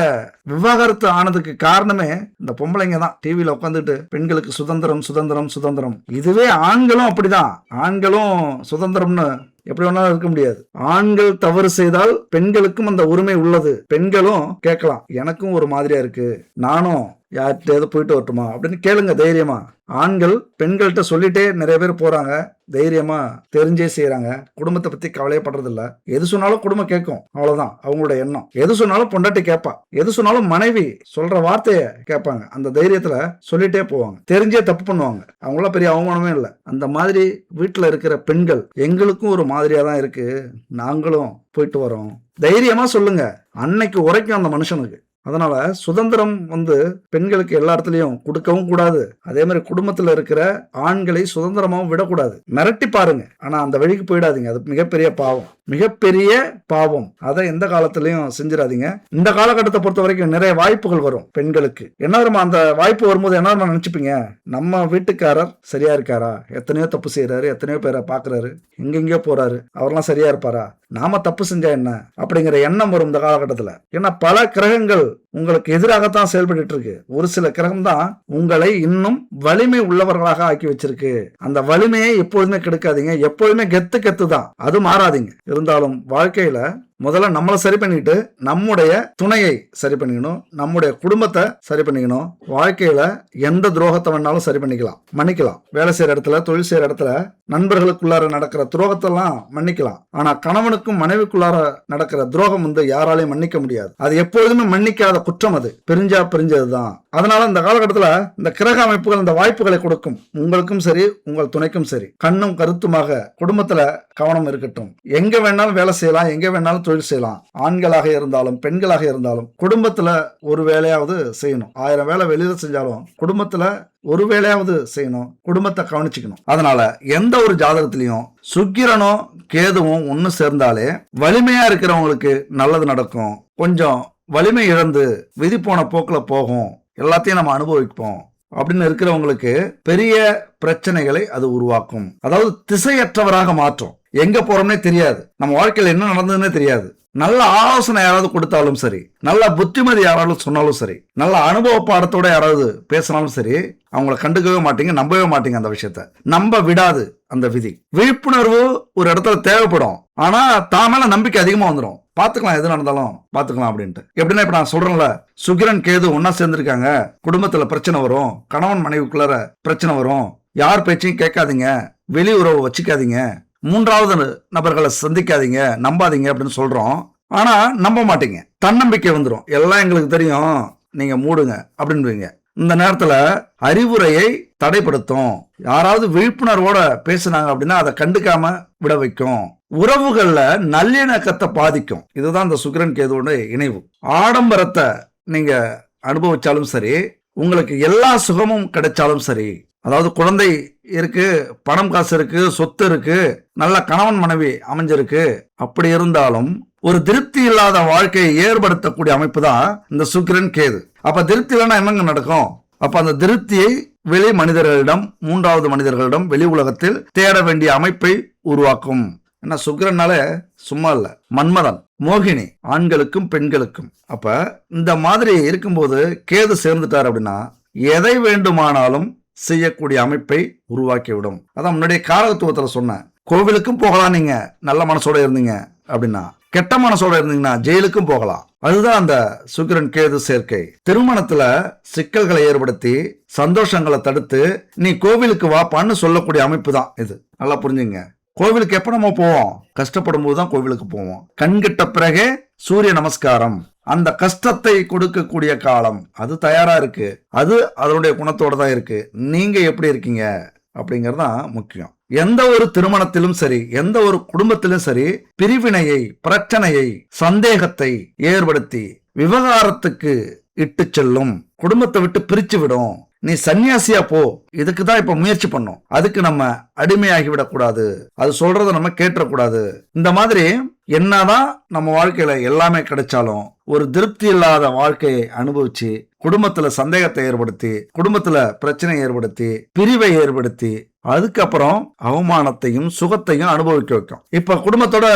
விவாகரத்து ஆனதுக்கு காரணமே இந்த பொம்பளைங்க தான். டிவியில உட்காந்துட்டு பெண்களுக்கு சுதந்திரம் சுதந்திரம் சுதந்திரம். இதுவே ஆண்களும் அப்படிதான். ஆண்களும் சுதந்திரம்னு எப்படி வேணாலும் இருக்க முடியாது. ஆண்கள் தவறு செய்தால் பெண்களுக்கும் அந்த உரிமை உள்ளது. பெண்களும் கேட்கலாம், எனக்கும் ஒரு மாதிரியா இருக்கு, நானும் யார்கிட்ட போயிட்டு வரட்டுமா அப்படின்னு கேளுங்க தைரியமா. ஆண்கள் பெண்கள்கிட்ட சொல்லிட்டே நிறைய பேர் போறாங்க, தைரியமா தெரிஞ்சே செய்யறாங்க. குடும்பத்தை பத்தி கவலையப்படுறது இல்ல. எது சொன்னாலும் குடும்பம் கேட்கும், அவ்வளவுதான் அவங்களோட எண்ணம். எது சொன்னாலும் பொண்டாட்டி கேட்பா, எது சொன்னாலும் மனைவி சொல்ற வார்த்தைய கேட்பாங்க. அந்த தைரியத்துல சொல்லிட்டே போவாங்க. தெரிஞ்சே தப்பு பண்ணுவாங்க. அவங்கள பெரிய அவமானமே இல்லை. அந்த மாதிரி வீட்டுல இருக்கிற பெண்கள் எங்களுக்கும் ஒரு மாதிரியா தான் இருக்கு, நாங்களும் போயிட்டு வரோம், தைரியமா சொல்லுங்க. அன்னைக்கு உரைக்கும் அந்த மனுஷனுக்கு. அதனால சுதந்திரம் பெண்களுக்கு எல்லா இடத்துலயும் கொடுக்கவும் கூடாது. அதே மாதிரி குடும்பத்துல இருக்கிற ஆண்களை சுதந்திரமாவும் விடக்கூடாது. மிரட்டி பாருங்க, ஆனா அந்த வழிக்கு போயிடாதீங்க. அது மிகப்பெரிய பாவம், மிகப்பெரிய பாவம். அதை எந்த காலத்திலயும் செஞ்சிடாதீங்க. இந்த காலகட்டத்தை பொறுத்த வரைக்கும் நிறைய வாய்ப்புகள் வரும் பெண்களுக்கு. என்ன அந்த வாய்ப்பு வரும்போது என்ன நினைச்சுப்பீங்க, நம்ம வீட்டுக்காரர் சரியா இருக்காரா, எத்தனையோ தப்பு செய்யறாரு, எத்தனையோ பேரை பாக்குறாரு, எங்கெங்கயோ போறாரு, அவரெல்லாம் சரியா இருப்பாரா, நாம தப்பு செஞ்சா என்ன அப்படிங்கிற எண்ணம் வரும் இந்த காலகட்டத்துல. ஏன்னா பல கிரகங்கள் உங்களுக்கு எதிராகத்தான் செயல்பட்டு இருக்கு. ஒரு சில கிரகம் தான் உங்களை இன்னும் வலிமை உள்ளவர்களாக ஆக்கி வச்சிருக்கு. அந்த வலிமையை எப்பொழுதுமே கெடுக்காதீங்க. எப்பொழுதுமே கெத்து தான், அது மாறாதீங்க. இருந்தாலும் வாழ்க்கையில முதல்ல நம்மளை சரி பண்ணிட்டு நம்முடைய துணையை சரி பண்ணிக்கணும், நம்முடைய குடும்பத்தை சரி பண்ணிக்கணும். வாழ்க்கையில எந்த துரோகத்தை வேணாலும் சரி பண்ணிக்கலாம், மன்னிக்கலாம். வேலை செய்யற இடத்துல, தொழில் செய்யற இடத்துல, நண்பர்களுக்குள்ளார நடக்கிற துரோகத்தெல்லாம் மன்னிக்கலாம். ஆனா கணவனுக்கும் மனைவிக்குள்ளார நடக்கிற துரோகம் யாராலையும் மன்னிக்க முடியாது. அது எப்பொழுதுமே மன்னிக்காத குற்றம். அது பிரிஞ்சதுதான். அதனால இந்த காலகட்டத்துல இந்த கிரக அமைப்புகள் இந்த வாய்ப்புகளை கொடுக்கும். உங்களுக்கும் சரி, உங்கள் துணைக்கும் சரி. கண்ணும் கருத்துமாக குடும்பத்துல கவனம் இருக்கட்டும். எங்க வேணாலும் வேலை செய்யலாம், எங்க வேணாலும் தொழில் செய்யலாம். ஆண்களாக இருந்தாலும் பெண்களாக இருந்தாலும் குடும்பத்துல ஒரு வேலையாவது செய்யணும். 1000 வேலை வெளியில செஞ்சாலும் குடும்பத்துல ஒரு வேலையாவது செய்யணும், குடும்பத்தை கவனிச்சுக்கணும். அதனால எந்த ஒரு ஜாதகத்திலையும் சுக்கிரனும் கேதுவும் ஒன்னு சேர்ந்தாலே வலிமையா இருக்கிறவங்களுக்கு நல்லது நடக்கும். கொஞ்சம் வலிமை இழந்து விதி போன போக்குல போகும், எல்லாத்தையும் நம்ம அனுபவிப்போம் அப்படின்னு இருக்கிறவங்களுக்கு பெரிய பிரச்சனைகளை அது உருவாக்கும். அதாவது திசையற்றவராக மாற்றும். எங்க போறோம்னே தெரியாது, நம்ம வாழ்க்கையில என்ன நடந்ததுன்னே தெரியாது. நல்ல ஆலோசனை யாராவது கொடுத்தாலும் சரி, நல்ல புத்திமதி யாராவது சொன்னாலும் சரி, நல்ல அனுபவ பாடத்தோட யாராவது பேசினாலும் சரி, அவங்கள கண்டுக்கவே மாட்டீங்க, நம்பவே மாட்டீங்க. அந்த விஷயத்த நம்ப விடாது அந்த விதி. விழிப்புணர்வு ஒரு இடத்துல தேவைப்படும், ஆனா தான் மேல நம்பிக்கை அதிகமா வந்துடும். பாத்துக்கலாம், எது நடந்தாலும் பாத்துக்கலாம் அப்படின்ட்டு. எப்படின்னா இப்ப நான் சொல்றேன்ல, சுக்கிரன் கேது ஒன்னா சேர்ந்திருக்காங்க, குடும்பத்துல பிரச்சனை வரும், கணவன் மனைவிக்குள்ளார பிரச்சனை வரும், யார் பேச்சையும் கேட்காதீங்க, வெளி உறவு வச்சுக்காதீங்க, மூன்றாவது நபர்களை சந்திக்காதீங்க, நம்பாதீங்க அப்படின்னு சொல்றோம். ஆனா நம்ப மாட்டீங்க, தன்னம்பிக்கை வந்துடும். எல்லாம் எங்களுக்கு தெரியும், நீங்க மூடுங்க அப்படின்றீங்க. இந்த நேரத்துல அறிவுரையை தடைப்படுத்தும். யாராவது விழிப்புணர்வோட பேசுனாங்க அப்படின்னா அதை கண்டுக்காம விட வைக்கும். உறவுகள்ல நல்லிணக்கத்தை பாதிக்கும். இதுதான் இந்த சுக்கிரன் கேதுவோட இணைவு. ஆடம்பரத்தை நீங்க அனுபவிச்சாலும் சரி, உங்களுக்கு எல்லா சுகமும் கிடைச்சாலும் சரி, அதாவது குழந்தை இருக்கு, பணம் காசு இருக்கு, சொத்து இருக்கு, நல்ல கணவன் மனைவி அமைஞ்சிருக்கு, அப்படி இருந்தாலும் ஒரு திருப்தி இல்லாத வாழ்க்கையை ஏற்படுத்தக்கூடிய அமைப்பு தான் இந்த சுக்கிரன் கேது. அப்ப திருப்தி இல்லைன்னா என்னங்க நடக்கும்? அப்ப அந்த திருப்தியை வெளி மனிதர்களிடம், மூன்றாவது மனிதர்களிடம், வெளி உலகத்தில் தேட வேண்டிய அமைப்பை உருவாக்கும். ஏன்னா சுக்கிரனால சும்மா இல்ல, மன்மதன், மோகினி, ஆண்களுக்கும் பெண்களுக்கும். அப்ப இந்த மாதிரி இருக்கும்போது கேது சேர்ந்துட்டார் அப்படின்னா எதை வேண்டுமானாலும் செய்யக்கூடிய அமைப்பை உருவாக்கிவிடும். அதான் முன்னாடியே காரகத்துவத்துல சொன்னேன். கோவிலுக்கும் போகலாம் நீங்க நல்ல மனசோட இருந்தீங்க அப்படின்னா, கெட்ட மனசோட இருந்தீங்கன்னா ஜெயிலுக்கும் போகலாம். அதுதான் அந்த சுக்கிரன் கேது சேர்க்கை. திருமணத்துல சிக்கல்களை ஏற்படுத்தி சந்தோஷங்களை தடுத்து நீ கோவிலுக்கு வாப்பான்னு சொல்லக்கூடிய அமைப்பு தான் இது. நல்லா புரிஞ்சுங்க. கோவிலுக்கு எப்ப நம்ம போவோம்? கஷ்டப்படும் போதுதான் கோவிலுக்கு போவோம். கண்கிட்ட பிறகே சூரிய நமஸ்காரம். அந்த கஷ்டத்தை கொடுக்கக்கூடிய காலம் அது தயாரா இருக்கு. அது அதனுடைய குணத்தோட தான் இருக்கு. நீங்க எப்படி இருக்கீங்க அப்படிங்கறது தான் முக்கியம். எந்த ஒரு திருமணத்திலும் சரி, எந்த ஒரு குடும்பத்திலும் சரி, பிரிவினையை, பிரச்சனையை, சந்தேகத்தை ஏற்படுத்தி விவகாரத்துக்கு இட்டு செல்லும், குடும்பத்தை விட்டு பிரிச்சு விடும். நீ சன்னியாசியா போ, இதுக்கு தான் இப்ப முயற்சி பண்ணும். அதுக்கு நம்ம அடிமையாகி விடக்கூடாது, அது சொல்றதை நம்ம கேட்டக்கூடாது. இந்த மாதிரி என்னதான் நம்ம வாழ்க்கையில எல்லாமே கிடைச்சாலும் ஒரு திருப்தி இல்லாத வாழ்க்கையை அனுபவிச்சு குடும்பத்துல சந்தேகத்தை ஏற்படுத்தி, குடும்பத்துல பிரச்சனை ஏற்படுத்தி, பிரிவை ஏற்படுத்தி, அதுக்கப்புறம் அவமானத்தையும் சுகத்தையும் அனுபவிக்க வைக்கும். இப்ப குடும்பத்தோட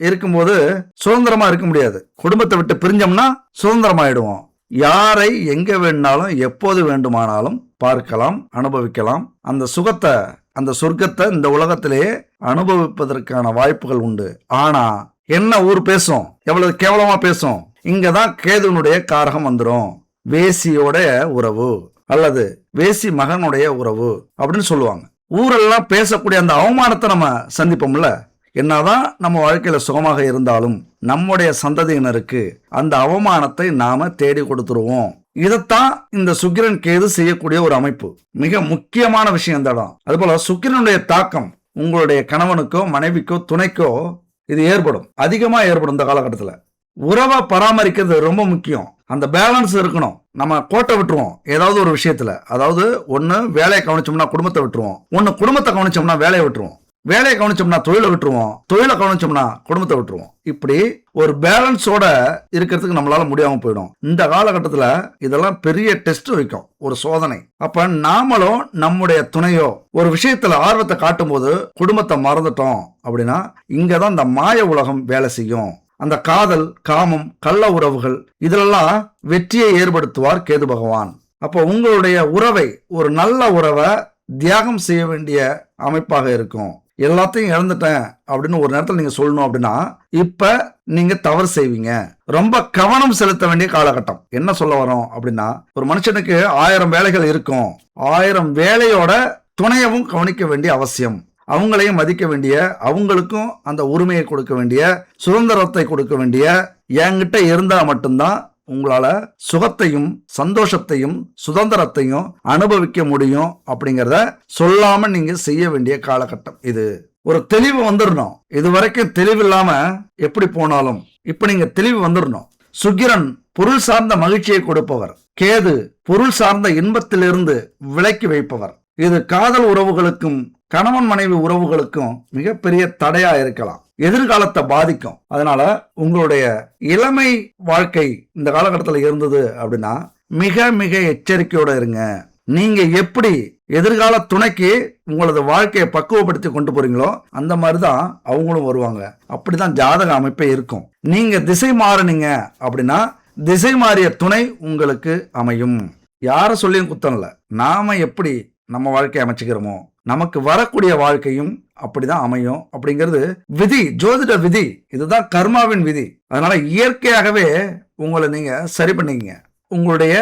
இருக்கும்போது சுதந்திரமா இருக்க முடியாது. குடும்பத்தை விட்டு பிரிஞ்சோம்னா சுதந்திரமாயிடுவோம். யாரை எங்க வேணாலும் எப்போது வேண்டுமானாலும் பார்க்கலாம், அனுபவிக்கலாம். அந்த சுகத்தை, அந்த சொர்க்கத்தை இந்த உலகத்திலேயே அனுபவிப்பதற்கான வாய்ப்புகள் உண்டு. ஆனா என்ன ஊர் பேசும், எவ்வளவு கேவலமா பேசும். இங்கதான் கேதுனுடைய காரகம் வந்துடும். வேசியோட உறவு அல்லது வேசி மகனுடைய உறவு அப்படின்னு சொல்லுவாங்க. ஊரெல்லாம் பேசக்கூடிய அந்த அவமானத்தை நம்ம சந்திப்போம்ல. என்னதான் நம்ம வாழ்க்கையில சுகமாக இருந்தாலும் நம்முடைய சந்ததியினருக்கு அந்த அவமானத்தை நாம தேடி கொடுத்துருவோம். இதைத்தான் இந்த சுக்கிரன் கேது செய்யக்கூடிய ஒரு அமைப்பு. மிக முக்கியமான விஷயம் இந்த இடம். அதுபோல சுக்கிரனுடைய தாக்கம் உங்களுடைய கணவனுக்கோ மனைவிக்கோ துணைக்கோ இது ஏற்படும், அதிகமா ஏற்படும். இந்த காலகட்டத்தில் உறவை பராமரிக்கிறது ரொம்ப முக்கியம். அந்த பேலன்ஸ் இருக்கணும். நம்ம கோட்டை விட்டுருவோம் ஏதாவது ஒரு விஷயத்துல. அதாவது ஒன்னு வேலையை கவனிச்சோம்னா குடும்பத்தை விட்டுருவோம், ஒன்னு குடும்பத்தை கவனிச்சோம்னா வேலையை விட்டுருவோம், வேலையை கவனிச்சோம்னா தொழிலை விட்டுருவோம், தொழிலை கவனிச்சோம்னா குடும்பத்தை விட்டுருவோம். இப்படி ஒரு பேலன்ஸோட இருக்கிறதுக்கு நம்மளால முடியாம போயிடும். இந்த காலகட்டத்துல இதெல்லாம் பெரிய டெஸ்ட் வைக்கும், ஒரு சோதனை. அப்ப நாமளும் நம்முடைய துணையோ ஒரு விஷயத்துல ஆர்வத்தை காட்டும் போது குடும்பத்தை மறந்துட்டோம் அப்படின்னா இங்கதான் இந்த மாய உலகம் வேலை செய்யும். அந்த காதல், காமம், கள்ள உறவுகள் இதிலெல்லாம் வெற்றியை ஏற்படுத்துவார் கேது பகவான். அப்போ உங்களுடைய உறவை, ஒரு நல்ல உறவை தியாகம் செய்ய வேண்டிய அமைப்பாக இருக்கும். எல்லாத்தையும் இழந்துட்டேன் அப்படின்னு ஒரு நேரத்தில் நீங்க சொல்லணும் அப்படின்னா இப்ப நீங்க தவறு செய்வீங்க. ரொம்ப கவனம் செலுத்த வேண்டிய காலகட்டம். என்ன சொல்ல வரோம் அப்படின்னா, ஒரு மனுஷனுக்கு 1000 வேலைகள் இருக்கும், 1000 வேலையோட துணையவும் கவனிக்க வேண்டிய அவசியம். அவங்களையும் மதிக்க வேண்டிய, அவங்களுக்கும் அந்த உரிமையை கொடுக்க வேண்டிய, சுதந்திரத்தை கொடுக்க வேண்டிய என்கிட்ட இருந்தா மட்டும்தான் உங்களால சுகத்தையும் சந்தோஷத்தையும் சுதந்திரத்தையும் அனுபவிக்க முடியும் அப்படிங்கிறத சொல்லாம நீங்க செய்ய வேண்டிய காலகட்டம் இது. ஒரு தெளிவு வந்துடணும். இது வரைக்கும் தெளிவு இல்லாம எப்படி போனாலும் இப்ப நீங்க தெளிவு வந்துடணும். சுக்கிரன் பொருள் சார்ந்த மகிழ்ச்சியை கொடுப்பவர், கேது பொருள் சார்ந்த இன்பத்திலிருந்து விலக்கி வைப்பவர். இது காதல் உறவுகளுக்கும் கணவன் மனைவி உறவுகளுக்கும் மிகப்பெரிய தடையா இருக்கலாம், எதிர்காலத்தை பாதிக்கும். அதனால உங்களுடைய இளமை வாழ்க்கை இந்த காலகட்டத்தில் இருந்தது அப்படின்னா மிக மிக எச்சரிக்கையோட இருங்க. நீங்க எப்படி எதிர்கால துணைக்கு உங்களது வாழ்க்கையை பக்குவப்படுத்தி கொண்டு போறீங்களோ அந்த மாதிரிதான் அவங்களும் வருவாங்க. அப்படிதான் ஜாதக அமைப்பே இருக்கும். நீங்க திசை மாறினீங்க அப்படின்னா திசை மாறிய துணை உங்களுக்கு அமையும். யார சொல்லியும் குத்தம் இல்ல. நாம எப்படி நம்ம வாழ்க்கையை அமைச்சுக்கிறோமோ நமக்கு வரக்கூடிய வாழ்க்கையும் அப்படிதான் அமையும். அப்படிங்கிறது விதி, ஜோதிட விதி. இதுதான் கர்மாவின் விதி. அதனால இயற்கையாகவே உங்களை நீங்க சரி பண்ணிக்கங்க. உங்களுடைய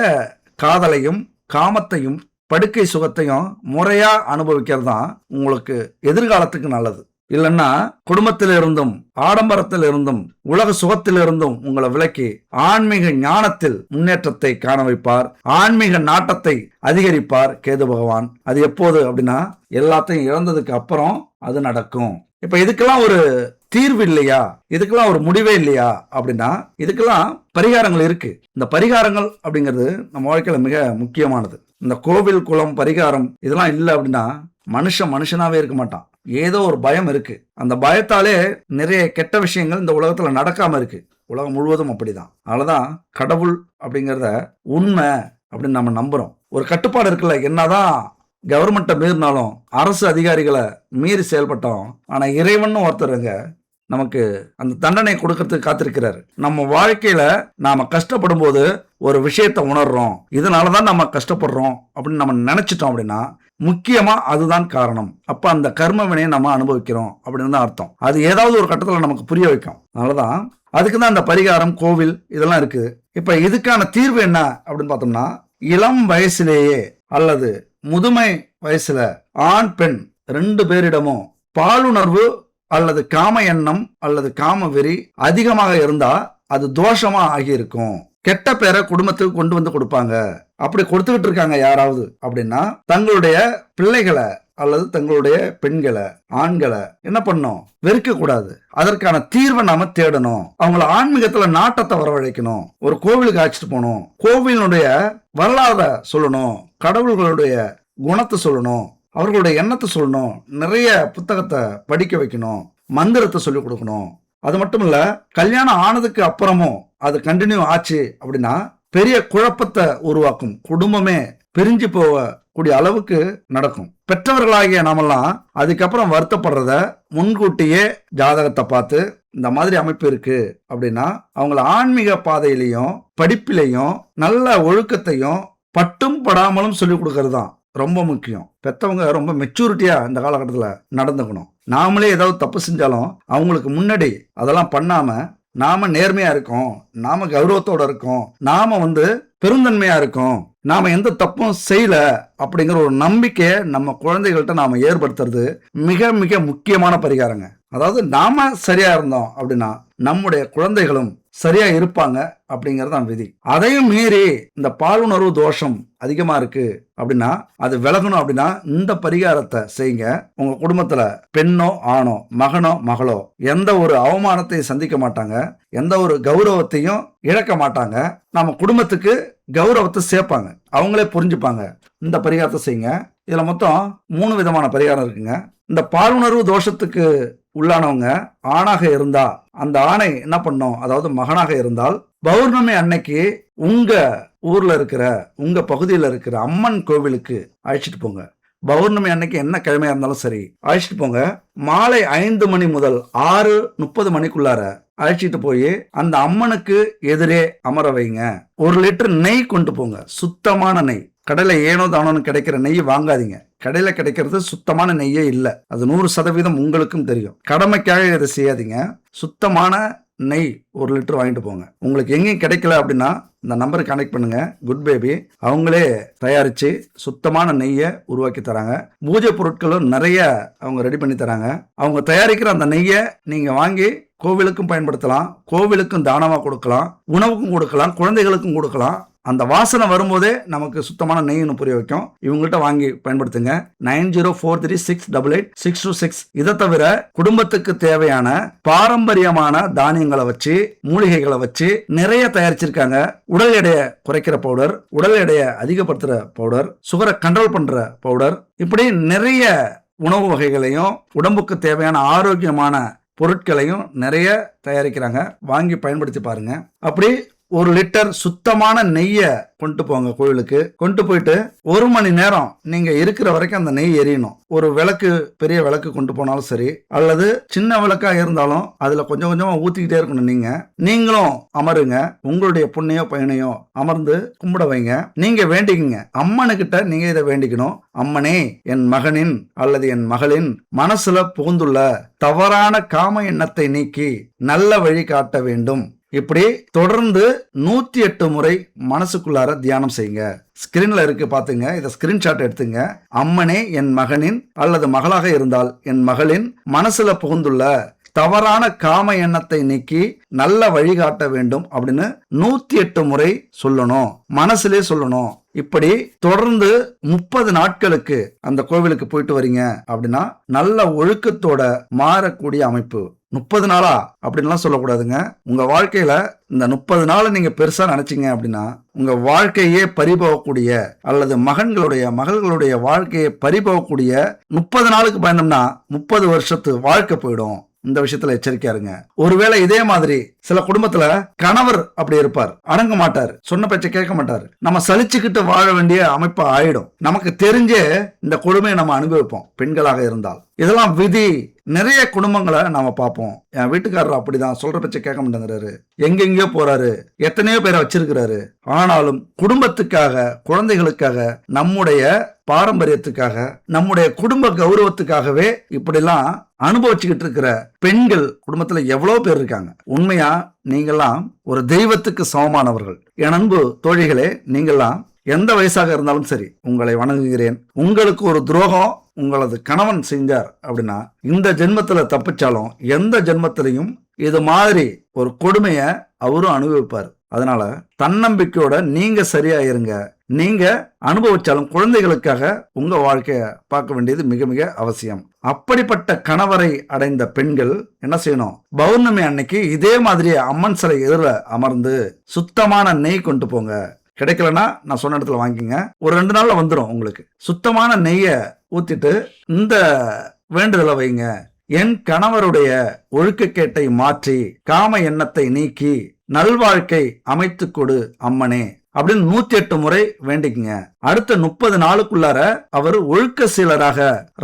காதலையும் காமத்தையும் படுக்கை சுகத்தையும் முறையா அனுபவிக்கிறது தான் உங்களுக்கு எதிர்காலத்துக்கு நல்லது. இல்லைன்னா குடும்பத்திலிருந்தும் ஆடம்பரத்திலிருந்தும் உலக சுகத்திலிருந்தும் உங்களை விலக்கி ஆன்மீக ஞானத்தில் முன்னேற்றத்தை காண வைப்பார், ஆன்மீக நாட்டத்தை அதிகரிப்பார் கேது பகவான். அது எப்போது அப்படின்னா எல்லாத்தையும் இழந்ததுக்கு அப்புறம் அது நடக்கும். இப்ப இதுக்கெல்லாம் ஒரு தீர்வு இல்லையா, இதுக்கெல்லாம் ஒரு முடிவே இல்லையா அப்படின்னா இதுக்கெல்லாம் பரிகாரங்கள் இருக்கு. இந்த பரிகாரங்கள் அப்படிங்கிறது நம்ம வாழ்க்கையில மிக முக்கியமானது. இந்த கோவில் குளம் பரிகாரம் இதெல்லாம் இல்லை அப்படின்னா மனுஷனாவே இருக்க மாட்டான். ஏதோ ஒரு பயம் இருக்கு. அந்த பயத்தாலே நிறைய கெட்ட விஷயங்கள் இந்த உலகத்துல நடக்காம இருக்கு. உலகம் முழுவதும் அப்படிதான். அதனாலதான் கடவுள் அப்படிங்கிறத உண்மை அப்படின்னு நம்ம நம்புறோம். ஒரு கட்டுப்பாடு இருக்குல்ல, என்னதான் கவர்மெண்ட்டை மீறினாலும் அரசு அதிகாரிகளை மீறி செயல்பட்டோம். ஆனா இறைவன் ஒருத்தருங்க நமக்கு அந்த தண்டனை கொடுக்கறதுக்கு காத்திருக்கிறாரு. நம்ம வாழ்க்கையில நாம கஷ்டப்படும் போது ஒரு விஷயத்த உணர்றோம், இதனாலதான் நம்ம கஷ்டப்படுறோம் அப்படின்னு நம்ம நினைச்சிட்டோம் அப்படின்னா முக்கியமா அதுதான் காரணம். அப்ப அந்த கர்ம வினையை நம்ம அனுபவிக்கிறோம் அப்படின்னு தான் அர்த்தம். அது ஏதாவது ஒரு கட்டத்துல நமக்கு புரிய வைக்கும். அதனாலதான் அதுக்கு தான் அந்த பரிகாரம், கோவில் இதெல்லாம் இருக்கு. இப்ப இதுக்கான தீர்வு என்ன அப்படின்னு பார்த்தோம்னா, இளம் வயசுலேயே அல்லது முதுமை வயசுல ஆண் பெண் 2 பேரிடமும் பாலுணர்வு அல்லது காம எண்ணம் அல்லது காம வெறி அதிகமாக இருந்தா அது தோஷமா ஆகியிருக்கும். கெட்ட பேரை குடும்பத்துக்கு கொண்டு வந்து கொடுப்பாங்க. அப்படி கொடுத்துக்கிட்டு இருக்காங்க யாராவது அப்படின்னா தங்களுடைய பிள்ளைகளை அல்லது தங்களுடைய பெண்களை, ஆண்களை என்ன பண்ணணும், வெறுக்க கூடாது. அதற்கான தீர்வை நாம தேடணும். அவங்கள ஆன்மீகத்துல நாட்டத்தை வரவழைக்கணும். ஒரு கோவிலுக்கு அழைச்சிட்டு போகணும். கோவிலுடைய வரலாறை சொல்லணும், கடவுள்களுடைய குணத்தை சொல்லணும், அவர்களுடைய எண்ணத்தை சொல்லணும், நிறைய புத்தகத்தை படிக்க வைக்கணும், மந்திரத்தை சொல்லிக் கொடுக்கணும். அது மட்டும் இல்ல, கல்யாணம் ஆனதுக்கு அப்புறமும் அது கண்டினியூ ஆச்சு அப்படின்னா பெரிய குழப்பத்தை உருவாக்கும். குடும்பமே பிரிஞ்சு போகக்கூடிய அளவுக்கு நடக்கும். பெற்றவர்களாகிய நாமெல்லாம் அதுக்கப்புறம் வருத்தப்படுறத முன்கூட்டியே ஜாதகத்தை பார்த்து இந்த மாதிரி அமைப்பு இருக்கு அப்படின்னா அவங்கள ஆன்மீக பாதையிலையும் படிப்பிலையும் நல்ல ஒழுக்கத்தையும் பட்டும் படாமலும் சொல்லிக் கொடுக்கறது தான் ரொம்ப முக்கியம். பெற்றவங்க ரொம்ப மெச்சூரிட்டியா இந்த காலகட்டத்தில் நடந்துக்கணும். நாமளே ஏதாவது தப்பு செஞ்சாலும் அவங்களுக்கு முன்னாடி அதெல்லாம் பண்ணாம நாம நேர்மையா இருக்கோம், நாம கௌரவத்தோட இருக்கோம், நாம பெருந்தன்மையா இருக்கோம், நாம எந்த தப்பும் செய்யல அப்படிங்கிற ஒரு நம்பிக்கையை நம்ம குழந்தைகள்கிட்ட நாம ஏற்படுத்துறது மிக மிக முக்கியமான பரிகாரங்க. அதாவது நாம சரியா இருந்தோம் அப்படின்னா நம்முடைய குழந்தைகளும் சரியா இருப்பாங்க அப்படிங்கறதான் விதி. அதையும் மீறி இந்த பாலுணர்வு தோஷம் அதிகமா இருக்கு அப்படின்னா அது விலகணும் அப்படின்னா இந்த பரிகாரத்தை செய்யுங்க. உங்க குடும்பத்துல பெண்ணோ ஆணோ மகனோ மகளோ எந்த ஒரு அவமானத்தையும் சந்திக்க மாட்டாங்க, எந்த ஒரு கௌரவத்தையும் இழக்க மாட்டாங்க. நம்ம குடும்பத்துக்கு கௌரவத்தை சேர்ப்பாங்க, அவங்களே புரிஞ்சுப்பாங்க. இந்த பரிகாரத்தை செய்யுங்க. இதுல மொத்தம் 3 விதமான பரிகாரம் இருக்குங்க. இந்த பாலுணர்வு தோஷத்துக்கு உள்ளானவங்க ஆணாக இருந்தா அந்த ஆணை என்ன பண்ணும், அதாவது மகனாக இருந்தால் பௌர்ணமி அன்னைக்கு உங்க ஊர்ல இருக்கிற உங்க பகுதியில் இருக்கிற அம்மன் கோவிலுக்கு அழைச்சிட்டு போங்க. பௌர்ணமி அன்னைக்கு என்ன கிழமையா இருந்தாலும் சரி அழைச்சிட்டு போங்க. மாலை 5 மணி முதல் 6:30 மணிக்குள்ளார அழைச்சிட்டு போய் அந்த அம்மனுக்கு எதிரே அமர வைங்க. 1 லிட்டர் நெய் கொண்டு போங்க, சுத்தமான நெய். கடையில ஏனோ தானோன்னு கிடைக்கிற நெய் வாங்காதீங்க. கடையில கிடைக்கிறது சுத்தமான நெய்யே இல்லை, அது 100% உங்களுக்கும் தெரியும். கடமைக்காக இதை செய்யாதீங்க. சுத்தமான நெய் 1 லிட்டர் வாங்கிட்டு போங்க. உங்களுக்கு எங்கேயும் கிடைக்கல அப்படின்னா இந்த நம்பருக்கு கனெக்ட் பண்ணுங்க. குட் பேபி அவங்களே தயாரிச்சு சுத்தமான நெய்யை உருவாக்கி தராங்க. பூஜை பொருட்களும் நிறைய அவங்க ரெடி பண்ணி தராங்க. அவங்க தயாரிக்கிற அந்த நெய்யை நீங்க வாங்கி கோவிலுக்கும் பயன்படுத்தலாம், கோவிலுக்கும் தானமா கொடுக்கலாம், உணவுக்கும் கொடுக்கலாம், குழந்தைகளுக்கும் கொடுக்கலாம். அந்த வாசனை வரும்போதே நமக்கு சுத்தமான நெய்னு புரிய வைக்கும். இவங்கள்ட்ட வாங்கி பயன்படுத்துங்க. 9043688626. இதை தவிர குடும்பத்துக்கு தேவையான பாரம்பரியமான தானியங்களை வச்சு மூலிகைகளை வச்சு நிறைய தயாரிச்சிருக்காங்க. உடல் எடையை குறைக்கிற பவுடர், உடல் எடையை அதிகப்படுத்துற பவுடர், சுகரை கண்ட்ரோல் பண்ற பவுடர், இப்படி நிறைய உணவு வகைகளையும் உடம்புக்கு தேவையான ஆரோக்கியமான பொருட்களையும் நிறைய தயாரிக்கிறாங்க. வாங்கி பயன்படுத்தி பாருங்க. அப்படி 1 லிட்டர் சுத்தமான நெய்யை கொண்டு போங்க கோவிலுக்கு. கொண்டு போயிட்டு 1 மணி நேரம் நீங்க இருக்கிற வரைக்கும் அந்த நெய் எரியணும். ஒரு விளக்கு, பெரிய விளக்கு கொண்டு போனாலும் சரி, அல்லது சின்ன விளக்கா இருந்தாலும் அதுல கொஞ்சம் கொஞ்சமா ஊத்திக்கிட்டே இருக்கணும். நீங்களும் அமருங்க. உங்களுடைய புண்ணையோ பையனையோ அமர்ந்து கும்பிட வைங்க. நீங்க வேண்டிக்கங்க. அம்மனுக்கிட்ட நீங்க இதை வேண்டிக்கணும். அம்மனே, என் மகனின் அல்லது என் மகளின் மனசுல புகுந்துள்ள தவறான காம எண்ணத்தை நீக்கி நல்ல வழி காட்ட வேண்டும். இப்படி தொடர்ந்து 108 முறை மனசுக்குள்ளார தியானம் செய்யுங்க. ஸ்கிரீன்ல இருக்கு பாத்துங்க, இதை ஸ்கிரீன்ஷாட் எடுத்துங்க. அம்மனே, என் மகனின் அல்லது மகளாக இருந்தால் என் மகளின் மனசுல புகுந்துள்ள தவறான காம எண்ணத்தை நீக்கி நல்ல வழிகாட்ட வேண்டும் அப்படின்னு 108 முறை சொல்லணும், மனசுலே சொல்லணும். இப்படி தொடர்ந்து 30 நாட்களுக்கு அந்த கோவிலுக்கு போயிட்டு வரீங்க அப்படின்னா நல்ல ஒழுக்கத்தோட மாறக்கூடிய அமைப்பு. 30 நாளா அப்படின்லாம் சொல்லக்கூடாதுங்க. உங்க வாழ்க்கையில இந்த 30 நாள் நீங்க பெருசா நினைச்சீங்க அப்படின்னா உங்க வாழ்க்கையே பறிபோகக்கூடிய அல்லது மகள்களுடைய வாழ்க்கையை பறிபோகக்கூடிய 30 நாளுக்கு பயந்தோம்னா 30 வருஷத்து வாழ்க்கை போயிடும். இந்த விஷயத்துல எச்சரிக்கையா இருங்க. ஒருவேளை இதே மாதிரி சில குடும்பத்துல கணவர் அப்படி இருப்பார், அடங்க மாட்டார், சொன்ன பேச்சை கேட்க மாட்டார். நம்ம சலிச்சுக்கிட்டு வாழ வேண்டிய அமைப்பு ஆயிடும். நமக்கு தெரிஞ்சே இந்த கொடுமையை நம்ம அனுபவிப்போம் பெண்களாக இருந்தால். இதெல்லாம் விதி. நிறைய குடும்பங்களை நாம பார்ப்போம். என் வீட்டுக்காரர் அப்படிதான், சொல்ற பேச்சை கேட்க மாட்டேங்கிறாரு, எங்கெங்கயோ போறாரு, எத்தனையோ பேரை வச்சிருக்கிறாரு. ஆனாலும் குடும்பத்துக்காக, குழந்தைகளுக்காக, நம்முடைய பாரம்பரியத்துக்காக, நம்முடைய குடும்ப கௌரவத்துக்காகவே இப்படிலாம் அனுபவிச்சுக்கிட்டு இருக்கிற பெண்கள் குடும்பத்துல எவ்வளவு பேர் இருக்காங்க. உண்மையா நீங்கெல்லாம் ஒரு தெய்வத்துக்கு சமமானவர்கள். என் அன்பு தோழிகளே, நீங்கெல்லாம் எந்த வயசாக இருந்தாலும் சரி உங்களை வணங்குகிறேன். உங்களுக்கு ஒரு துரோகம் உங்களது கணவன் செஞ்சார் அப்படின்னா இந்த ஜென்மத்துல தப்பிச்சாலும் எந்த ஜென்மத்திலையும் இது மாதிரி ஒரு கொடுமைய அவரும் அனுபவிப்பார். அதனால தன்னம்பிக்கையோட நீங்க சரியா இருங்க. நீங்க அனுபவிச்சாலும் குழந்தைகளுக்காக உங்க வாழ்க்கைய பார்க்க வேண்டியது மிக மிக அவசியம். அப்படிப்பட்ட கணவரை அடைந்த பெண்கள் என்ன செய்யணும், பௌர்ணமி அன்னைக்கு இதே மாதிரி அம்மன் சிலை எதிர அமர்ந்து சுத்தமான நெய் கொண்டு போங்க. கிடைக்கலன்னா நான் சொன்ன இடத்துல வாங்கிங்க. ஒரு 2 நாள்ல வந்துடும் உங்களுக்கு. சுத்தமான நெய்ய ஊத்திட்டு இந்த வேண்டுதலை வைங்க. என் கணவருடைய ஒழுக்கக்கேட்டை மாற்றி காம எண்ணத்தை நீக்கி நல்வாழ்க்கை அமைத்து கொடு அம்மனே அப்படின்னு 108 முறை வேண்டிக்குங்க. அடுத்த 30 நாளுக்குள்ளார அவர் ஒழுக்க சீலராக,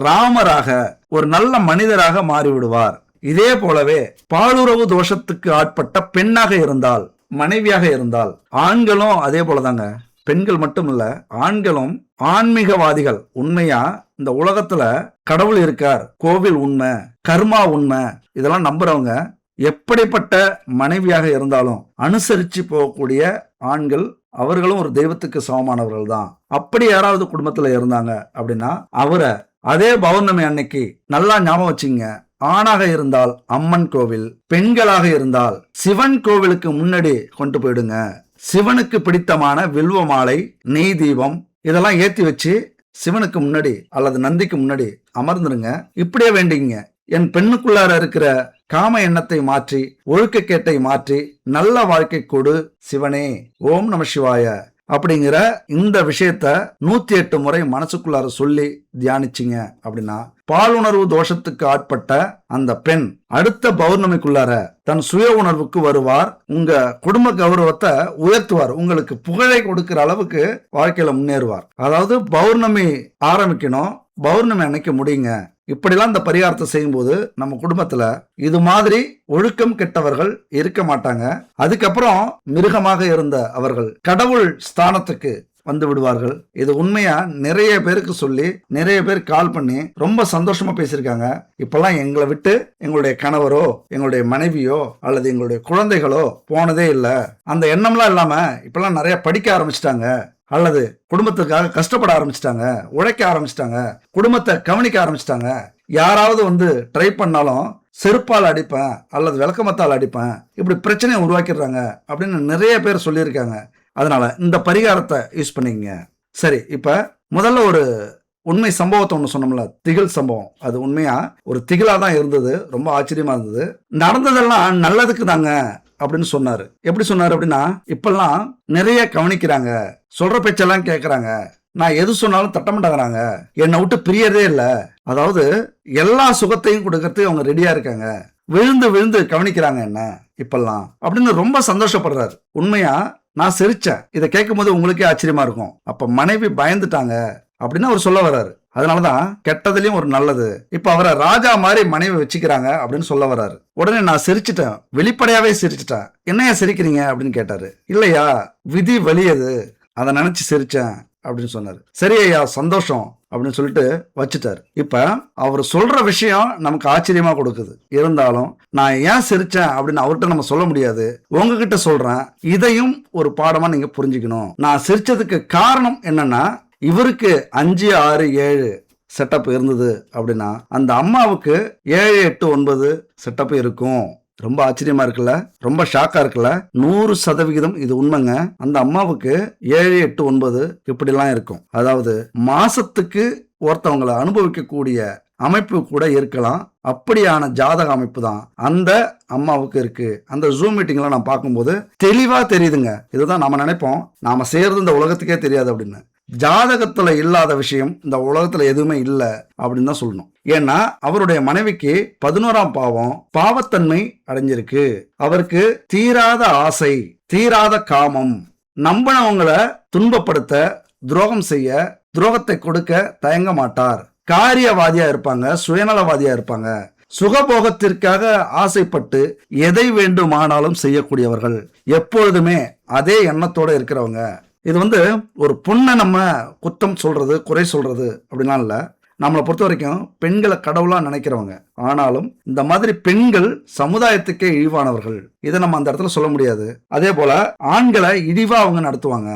ராமராக, ஒரு நல்ல மனிதராக மாறிவிடுவார். இதே போலவே பாலுறவு தோஷத்துக்கு ஆட்பட்ட பெண்ணாக இருந்தால், மனைவியாக இருந்தால், ஆண்களும் அதே போலதாங்க. பெண்கள் மட்டும் இல்ல, ஆண்களும் ஆன்மீகவாதிகள். உண்மையா இந்த உலகத்துல கடவுள் இருக்கார், கோவில் உண்மை, கர்மா உண்மை, இதெல்லாம் நம்புறவங்க எப்படிப்பட்ட மனைவியாக இருந்தாலும் அனுசரிச்சு போகக்கூடிய ஆண்கள், அவர்களும் ஒரு தெய்வத்துக்கு சமமானவர்கள் தான். அப்படி யாராவது குடும்பத்துல இருந்தாங்க அப்படின்னா அவரை அதே பௌர்ணமி அன்னைக்கு நல்லா ஞாபகம் வச்சுங்க. ஆணாக இருந்தால் அம்மன் கோவில், பெண்களாக இருந்தால் சிவன் கோவிலுக்கு முன்னாடி கொண்டு போயிடுங்க. சிவனுக்கு பிடித்தமான வில்வ மாலை, நெய் தீபம் இதெல்லாம் ஏத்தி வச்சு சிவனுக்கு முன்னாடி அல்லது நந்திக்கு முன்னாடி அமர்ந்துருங்க. இப்படியே வேண்டிங்க, என் பெண்ணுக்குள்ளார இருக்கிற காம எண்ணத்தை மாற்றி, ஒழுக்கக்கேட்டை மாற்றி நல்ல வாழ்க்கை கொடு சிவனே, ஓம் நம சிவாய அப்படிங்கிற இந்த விஷயத்த 108 முறை மனசுக்குள்ளார சொல்லி தியானிச்சிங்க அப்படின்னா பாலுணர்வு தோஷத்துக்கு ஆட்பட்ட அந்த பெண் அடுத்த பௌர்ணமிக்குள்ளார தன் சுய உணர்வுக்கு வருவார். உங்க குடும்ப கௌரவத்தை உயர்த்துவார். உங்களுக்கு புகழை கொடுக்கிற அளவுக்கு வாழ்க்கையில முன்னேறுவார். அதாவது பௌர்ணமி ஆரம்பிக்கணும், பௌர்ணமி அன்னைக்கு முடியுங்க. இப்படிலாம் இந்த பரிகாரத்தை செய்யும்போது நம்ம குடும்பத்துல இது மாதிரி ஒழுக்கம் கெட்டவர்கள் இருக்க மாட்டாங்க. அதுக்கப்புறம் மிருகமாக இருந்த அவர்கள் கடவுள் ஸ்தானத்துக்கு வந்து விடுவார்கள். இது உண்மையா நிறைய பேருக்கு சொல்லி நிறைய பேர் கால் பண்ணி ரொம்ப சந்தோஷமா பேசியிருக்காங்க. இப்பெல்லாம் எங்களை விட்டு எங்களுடைய கணவரோ எங்களுடைய மனைவியோ அல்லது எங்களுடைய குழந்தைகளோ போனதே இல்லை. அந்த எண்ணம்லாம் இல்லாம இப்பெல்லாம் நிறைய படிக்க ஆரம்பிச்சிட்டாங்க, அல்லது குடும்பத்துக்காக கஷ்டப்பட ஆரம்பிச்சிட்டாங்க, உழைக்க ஆரம்பிச்சிட்டாங்க, குடும்பத்தை கவனிக்க ஆரம்பிச்சிட்டாங்க. யாராவது வந்து ட்ரை பண்ணாலும் செருப்பால் அடிப்பேன் அல்லது விளக்கமத்தால் அடிப்பேன், இப்படி பிரச்சனையை உருவாக்கிடுறாங்க அப்படின்னு நிறைய பேர் சொல்லியிருக்காங்க. அதனால இந்த பரிகாரத்தை யூஸ் பண்ணிக்கங்க. சரி, இப்ப முதல்ல ஒரு உண்மை சம்பவத்தை ஒன்று சொன்னோம்ல, திகில் சம்பவம். அது உண்மையா ஒரு திகிலா தான் இருந்தது, ரொம்ப ஆச்சரியமா இருந்தது. நடந்ததெல்லாம் நல்லதுக்கு தாங்க அப்படின்னு சொன்னாரு. எப்படி சொன்னாரு அப்படின்னா, இப்பெல்லாம் நிறைய கவனிக்கிறாங்க, சொல்ற பேச்செல்லாம் கேட்கறாங்க, நான் எது சொன்னாலும் தட்டமாட்டாங்கிறாங்க, என்னை விட்டு பிரியறதே இல்லை. அதாவது எல்லா சுகத்தையும் கொடுக்கறதுக்கு அவங்க ரெடியா இருக்காங்க, விழுந்து விழுந்து கவனிக்கிறாங்க என்ன இப்பெல்லாம் அப்படின்னு ரொம்ப சந்தோஷப்படுறாரு. உண்மையா நான் சிரிச்சேன். இதை கேட்கும் போது உங்களுக்கே ஆச்சரியமா இருக்கும். அப்ப மனைவி பயந்துட்டாங்க அப்படின்னு அவர் சொல்ல வர்றாரு. அதனாலதான் கெட்டதுலயும் ஒரு நல்லது. இப்ப அவரை ராஜா மாதிரி மனைவி வச்சுக்கிறாங்க அப்படின்னு சொல்ல வர்றாரு. உடனே நான் சிரிச்சிட்டேன், வெளிப்படையாவே சிரிச்சிட்டேன். என்னையா சிரிக்கிறீங்க அப்படின்னு கேட்டாரு. இல்லையா, விதி வலியது, அதை நினைச்சு சிரிச்சேன் அப்படின்னு சொன்னாரு. சரி ஐயா, சந்தோஷம் அப்படின்னு சொல்லிட்டு வச்சுட்டாரு. இப்ப அவர் சொல்ற விஷயம் நமக்கு ஆச்சரியமா கொடுக்குது. இருந்தாலும் நான் ஏன் சிரிச்சேன் அப்படின்னு அவர்கிட்ட நம்ம சொல்ல முடியாது, உங்ககிட்ட சொல்றேன். இதையும் ஒரு பாடமா நீங்க புரிஞ்சுக்கணும். நான் சிரிச்சதுக்கு காரணம் என்னன்னா, இவருக்கு 5, 6, 7 செட்டப் இருந்தது அப்படின்னா அந்த அம்மாவுக்கு 7, 8, 9 செட்டப் இருக்கும். ரொம்ப ஆச்சரியமா இருக்குல்ல, ரொம்ப ஷாக்கா இருக்குல்ல. 100% இது உண்மைங்க. அந்த அம்மாவுக்கு 7, 8, 9 இப்படிலாம் இருக்கும். அதாவது மாசத்துக்கு ஒருத்தவங்களை அனுபவிக்கக்கூடிய அமைப்பு கூட இருக்கலாம். அப்படியான ஜாதக அமைப்பு தான் அந்த அம்மாவுக்கு இருக்கு. அந்த ஜூம் மீட்டிங்ல நான் பார்க்கும்போது தெளிவா தெரியுதுங்க. இதுதான் நாம நினைப்போம், நாம செய்யறது இந்த உலகத்துக்கே தெரியாது அப்படின்னு. ஜாதகத்துல இல்லாத விஷயம் இந்த உலகத்துல எதுவுமே இல்லை அப்படின்னு தான் சொல்லணும். ஏன்னா அவருடைய மனைவிக்கு 11ஆம் பாவம் பாவத்தன்மை அடைஞ்சிருக்கு. அவருக்கு தீராத ஆசை, தீராத காமம், நம்பினவங்களை துன்பப்படுத்த, துரோகம் செய்ய, துரோகத்தை கொடுக்க தயங்க மாட்டார். காரியவாதியா இருப்பாங்க, சுயநலவாதியா இருப்பாங்க. சுகபோகத்திற்காக ஆசைப்பட்டு எதை வேண்டுமானாலும் செய்யக்கூடியவர்கள், எப்பொழுதுமே அதே எண்ணத்தோட இருக்கிறவங்க. இது ஒரு பொண்ணை நம்ம குற்றம் சொல்றது, குறை சொல்றது அப்படிலாம் இல்லை. நம்மளை பொறுத்த வரைக்கும் பெண்களை கடவுளா நினைக்கிறவங்க. ஆனாலும் இந்த மாதிரி பெண்கள் சமுதாயத்துக்கே இழிவானவர்கள். இதை நம்ம அந்த இடத்துல சொல்ல முடியாது. அதே போல ஆண்களை இழிவா அவங்க நடத்துவாங்க.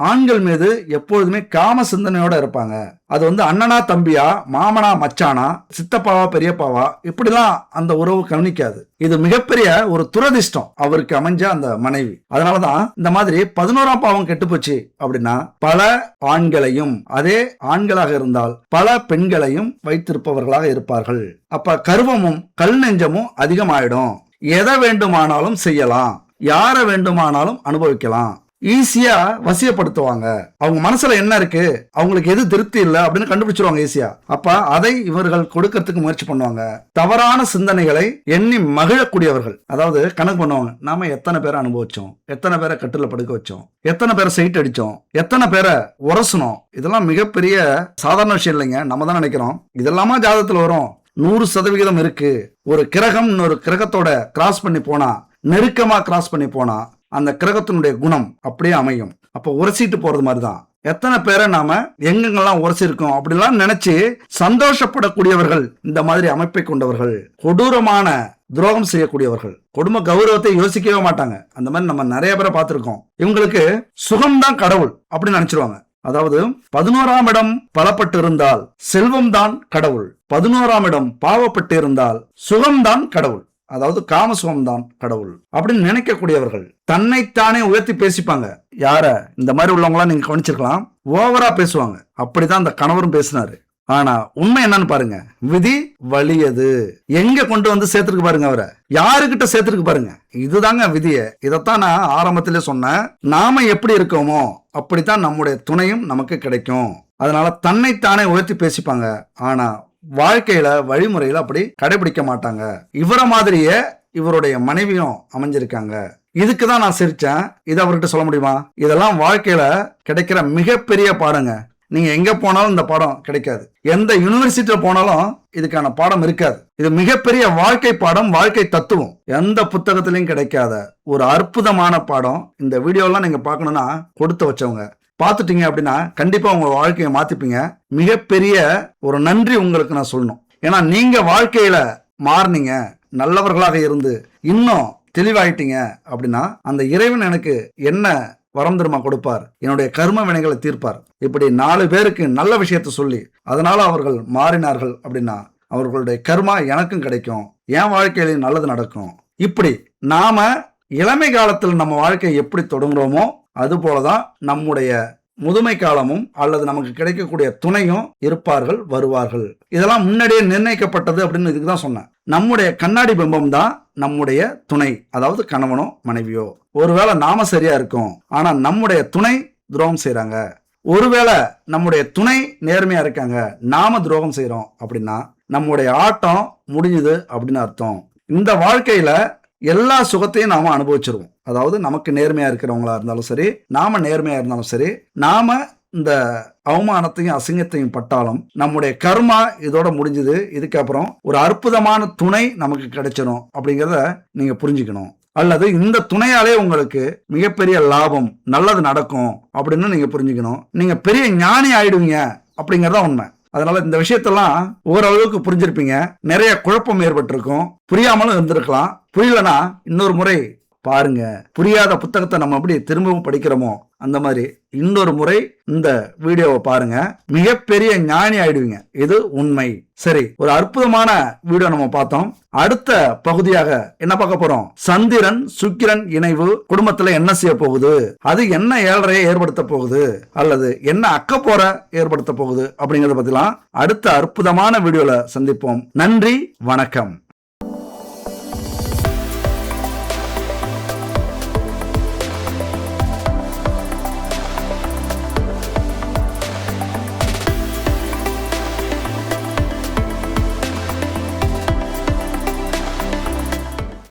ஆண்கள் மீது எப்பொழுதுமே காம சிந்தனையோட இருப்பாங்க. அது அண்ணனா தம்பியா, மாமனா மச்சானா, சித்தப்பாவா பெரியப்பாவா, இப்படிலாம் அந்த உறவு கவனிக்காது. இது மிகப்பெரிய ஒரு துரதிர்ஷ்டம் அவருக்கு அமைஞ்ச அந்த மனைவி. அதனாலதான் இந்த மாதிரி 11ஆம் பாவம் கெட்டுப்போச்சு அப்படின்னா பல ஆண்களையும், அதே ஆண்களாக இருந்தால் பல பெண்களையும் வைத்திருப்பவர்களாக இருப்பார்கள். அப்ப கர்வமும் கல் நெஞ்சமும் அதிகமாயிடும். எதை வேண்டுமானாலும் செய்யலாம், யாரை வேண்டுமானாலும் அனுபவிக்கலாம், ஈஸியா வசியப்படுத்துவாங்க. அவங்க மனசுல என்ன இருக்கு, அவங்களுக்கு எது திருப்தி இல்லை அப்படின்னு கண்டுபிடிச்சிருவாங்க ஈஸியா. அப்ப அதை இவர்கள் கொடுக்கறதுக்கு முயற்சி பண்ணுவாங்க. தவறான சிந்தனைகளை எண்ணி மகிழக்கூடியவர்கள். அதாவது கணக்கு பண்ணுவாங்க, நாம எத்தனை பேரை அனுபவிச்சோம், எத்தனை பேரை கட்டுல படுக்க வச்சோம், எத்தனை பேரை சைட் அடிச்சோம், எத்தனை பேரை உரசணும். இதெல்லாம் மிகப்பெரிய சாதாரண விஷயம் இல்லைங்க. நம்ம தான் நினைக்கிறோம் இதெல்லாமா ஜாதகத்துல வரும். 100% இருக்கு. ஒரு கிரகம் இன்னொரு கிரகத்தோட கிராஸ் பண்ணி போனா, நெருக்கமா கிராஸ் பண்ணி போனா அந்த கிரகத்தினுடைய குணம் அப்படியே அமையும். அப்ப உரசிட்டு போறது மாதிரிதான். எத்தனை பேரை நாம எங்கெங்கெல்லாம் உரசிருக்கோம் அப்படிலாம் நினைச்சு சந்தோஷப்படக்கூடியவர்கள் இந்த மாதிரி அமைப்பை கொண்டவர்கள். கொடூரமான துரோகம் செய்யக்கூடியவர்கள். குடும்ப கௌரவத்தை யோசிக்கவே மாட்டாங்க. அந்த மாதிரி நம்ம நிறைய பேரை பார்த்திருக்கோம். இவங்களுக்கு சுகம்தான் கடவுள் அப்படின்னு நினைச்சிருவாங்க. அதாவது 11ஆம் இடம் பலப்பட்டு இருந்தால் செல்வம் தான் கடவுள், 11ஆம் இடம் பாவப்பட்டு இருந்தால் சுகம்தான் கடவுள், அதாவது காமசுகம் தான் கடவுள் அப்படின்னு நினைக்கக்கூடியவர்கள் தன்னைத்தானே உயர்த்தி பேசிப்பாங்க. யார இந்த மாதிரி உள்ளவங்களாம் நீங்க கவனிச்சிருக்கலாம், ஓவரா பேசுவாங்க. அப்படிதான் அந்த கணவரும் பேசினாரு. ஆனா உண்மை என்னன்னு பாருங்க, விதி வலியது எங்க கொண்டு வந்து சேர்த்துருக்கு பாருங்க, அவரை யாருக்கிட்ட சேர்த்துருக்கு பாருங்க. இதுதாங்க விதிய. இதைத்தான் நான் ஆரம்பத்திலே சொன்னேன், நாம எப்படி இருக்கோமோ அப்படித்தான் நம்முடைய துணையும் நமக்கு கிடைக்கும். அதனால தன்னைத்தானே உயர்த்தி பேசிப்பாங்க, ஆனா வாழ்க்கையில வழிமுறையில அப்படி கடைபிடிக்க மாட்டாங்க. இவர மாதிரியே இவருடைய மனைவியும் அமைஞ்சிருக்காங்க. இதுக்குதான் நான் சிரிச்சேன். இது அவர்கிட்ட சொல்ல முடியுமா? இதெல்லாம் வாழ்க்கையில கிடைக்கிற மிகப்பெரிய பாடங்க. நீங்க எங்க போனாலும் இந்த பாடம் கிடைக்காது. எந்த யூனிவர்சிட்டியில போனாலும் இதுக்கான பாடம் இருக்காது. இது மிகப்பெரிய வாழ்க்கை பாடம், வாழ்க்கை தத்துவம். எந்த புத்தகத்திலையும் கிடைக்காத ஒரு அற்புதமான பாடம். இந்த வீடியோலாம் நீங்க பார்க்கணும்னா கொடுத்து வச்சவங்க பார்த்துட்டீங்க அப்படின்னா கண்டிப்பா உங்க வாழ்க்கையை மாத்திப்பீங்க. மிகப்பெரிய ஒரு நன்றி உங்களுக்கு நான் சொல்லணும். ஏன்னா நீங்க வாழ்க்கையில மாறினீங்க, நல்லவர்களாக இருந்து இன்னும் தெளிவாயிட்டீங்க அப்படின்னா அந்த இறைவன் எனக்கு என்ன வரம் திரும்ப கொடுப்பார், என்னுடைய கர்ம வினைகளை தீர்ப்பார். இப்படி 4 பேருக்கு நல்ல விஷயத்த சொல்லி அதனால அவர்கள் மாறினார்கள் அப்படின்னா அவர்களுடைய கர்மா எனக்கும் கிடைக்கும், என் வாழ்க்கையிலையும் நல்லது நடக்கும். இப்படி நாம இளமை காலத்தில் நம்ம வாழ்க்கையை எப்படி தொடங்குறோமோ அது போலதான் நம்முடைய முதுமை காலமும் அல்லது நமக்கு கிடைக்கக்கூடிய துணையும் இருப்பார்கள், வருவார்கள். இதெல்லாம் முன்னாடியே நிர்ணயிக்கப்பட்டது அப்படின்னு இதுக்குதான் சொன்னேன். நம்முடைய கண்ணாடி பிம்பம் தான் நம்முடைய துணை, அதாவது கணவனோ மனைவியோ. ஒருவேளை நாம சரியா இருக்கோம், ஆனா நம்முடைய துணை துரோகம் செய்யறாங்க. ஒருவேளை நம்முடைய துணை நேர்மையா இருக்காங்க, நாம துரோகம் செய்யறோம் அப்படின்னா நம்முடைய ஆட்டம் முடிஞ்சுது அப்படின்னு அர்த்தம். இந்த வாழ்க்கையில எல்லா சுகத்தையும் நாம அனுபவிச்சிருவோம். அதாவது நமக்கு நேர்மையா இருக்கிறவங்களா இருந்தாலும் சரி, நாம நேர்மையா இருந்தாலும் சரி, நாம இந்த அவமானத்தையும் அசிங்கத்தையும் பட்டாலும் நம்முடைய கர்மா இதோட முடிஞ்சது. இதுக்கப்புறம் ஒரு அற்புதமான துணை நமக்கு கிடைச்சிடும் அப்படிங்கிறத நீங்க புரிஞ்சுக்கணும். அல்லது இந்த துணையாலே உங்களுக்கு மிகப்பெரிய லாபம், நல்லது நடக்கும் அப்படின்னு நீங்க புரிஞ்சுக்கணும். நீங்க பெரிய ஞானி ஆயிடுவீங்க அப்படிங்கறத உண்மை. அதனால இந்த விஷயத்தெல்லாம் ஓரளவுக்கு புரிஞ்சிருப்பீங்க. நிறைய குழப்பம் ஏற்பட்டிருக்கும், புரியாமலும் இருந்திருக்கலாம். புரியலனா இன்னொரு முறை பாருங்க. புரியாத புத்தகத்தை நம்ம எப்படி திரும்பவும் படிக்கிறோமோ அந்த மாதிரி இன்னொரு முறை இந்த வீடியோவை பாருங்க, மிகப்பெரிய ஞானி ஆயிடுவீங்க. இது உண்மை. சரி, ஒரு அற்புதமான வீடியோ நம்ம பார்த்தோம். அடுத்த பகுதியாக என்ன பார்க்க போறோம்? சந்திரன் சுக்கிரன் இணைவு குடும்பத்துல என்ன செய்ய போகுது, அது என்ன ஏழரையை ஏற்படுத்த போகுது, அல்லது என்ன அக்கப்போற ஏற்படுத்த போகுது அப்படிங்கறத பத்திலாம் அடுத்த அற்புதமான வீடியோல சந்திப்போம். நன்றி, வணக்கம்.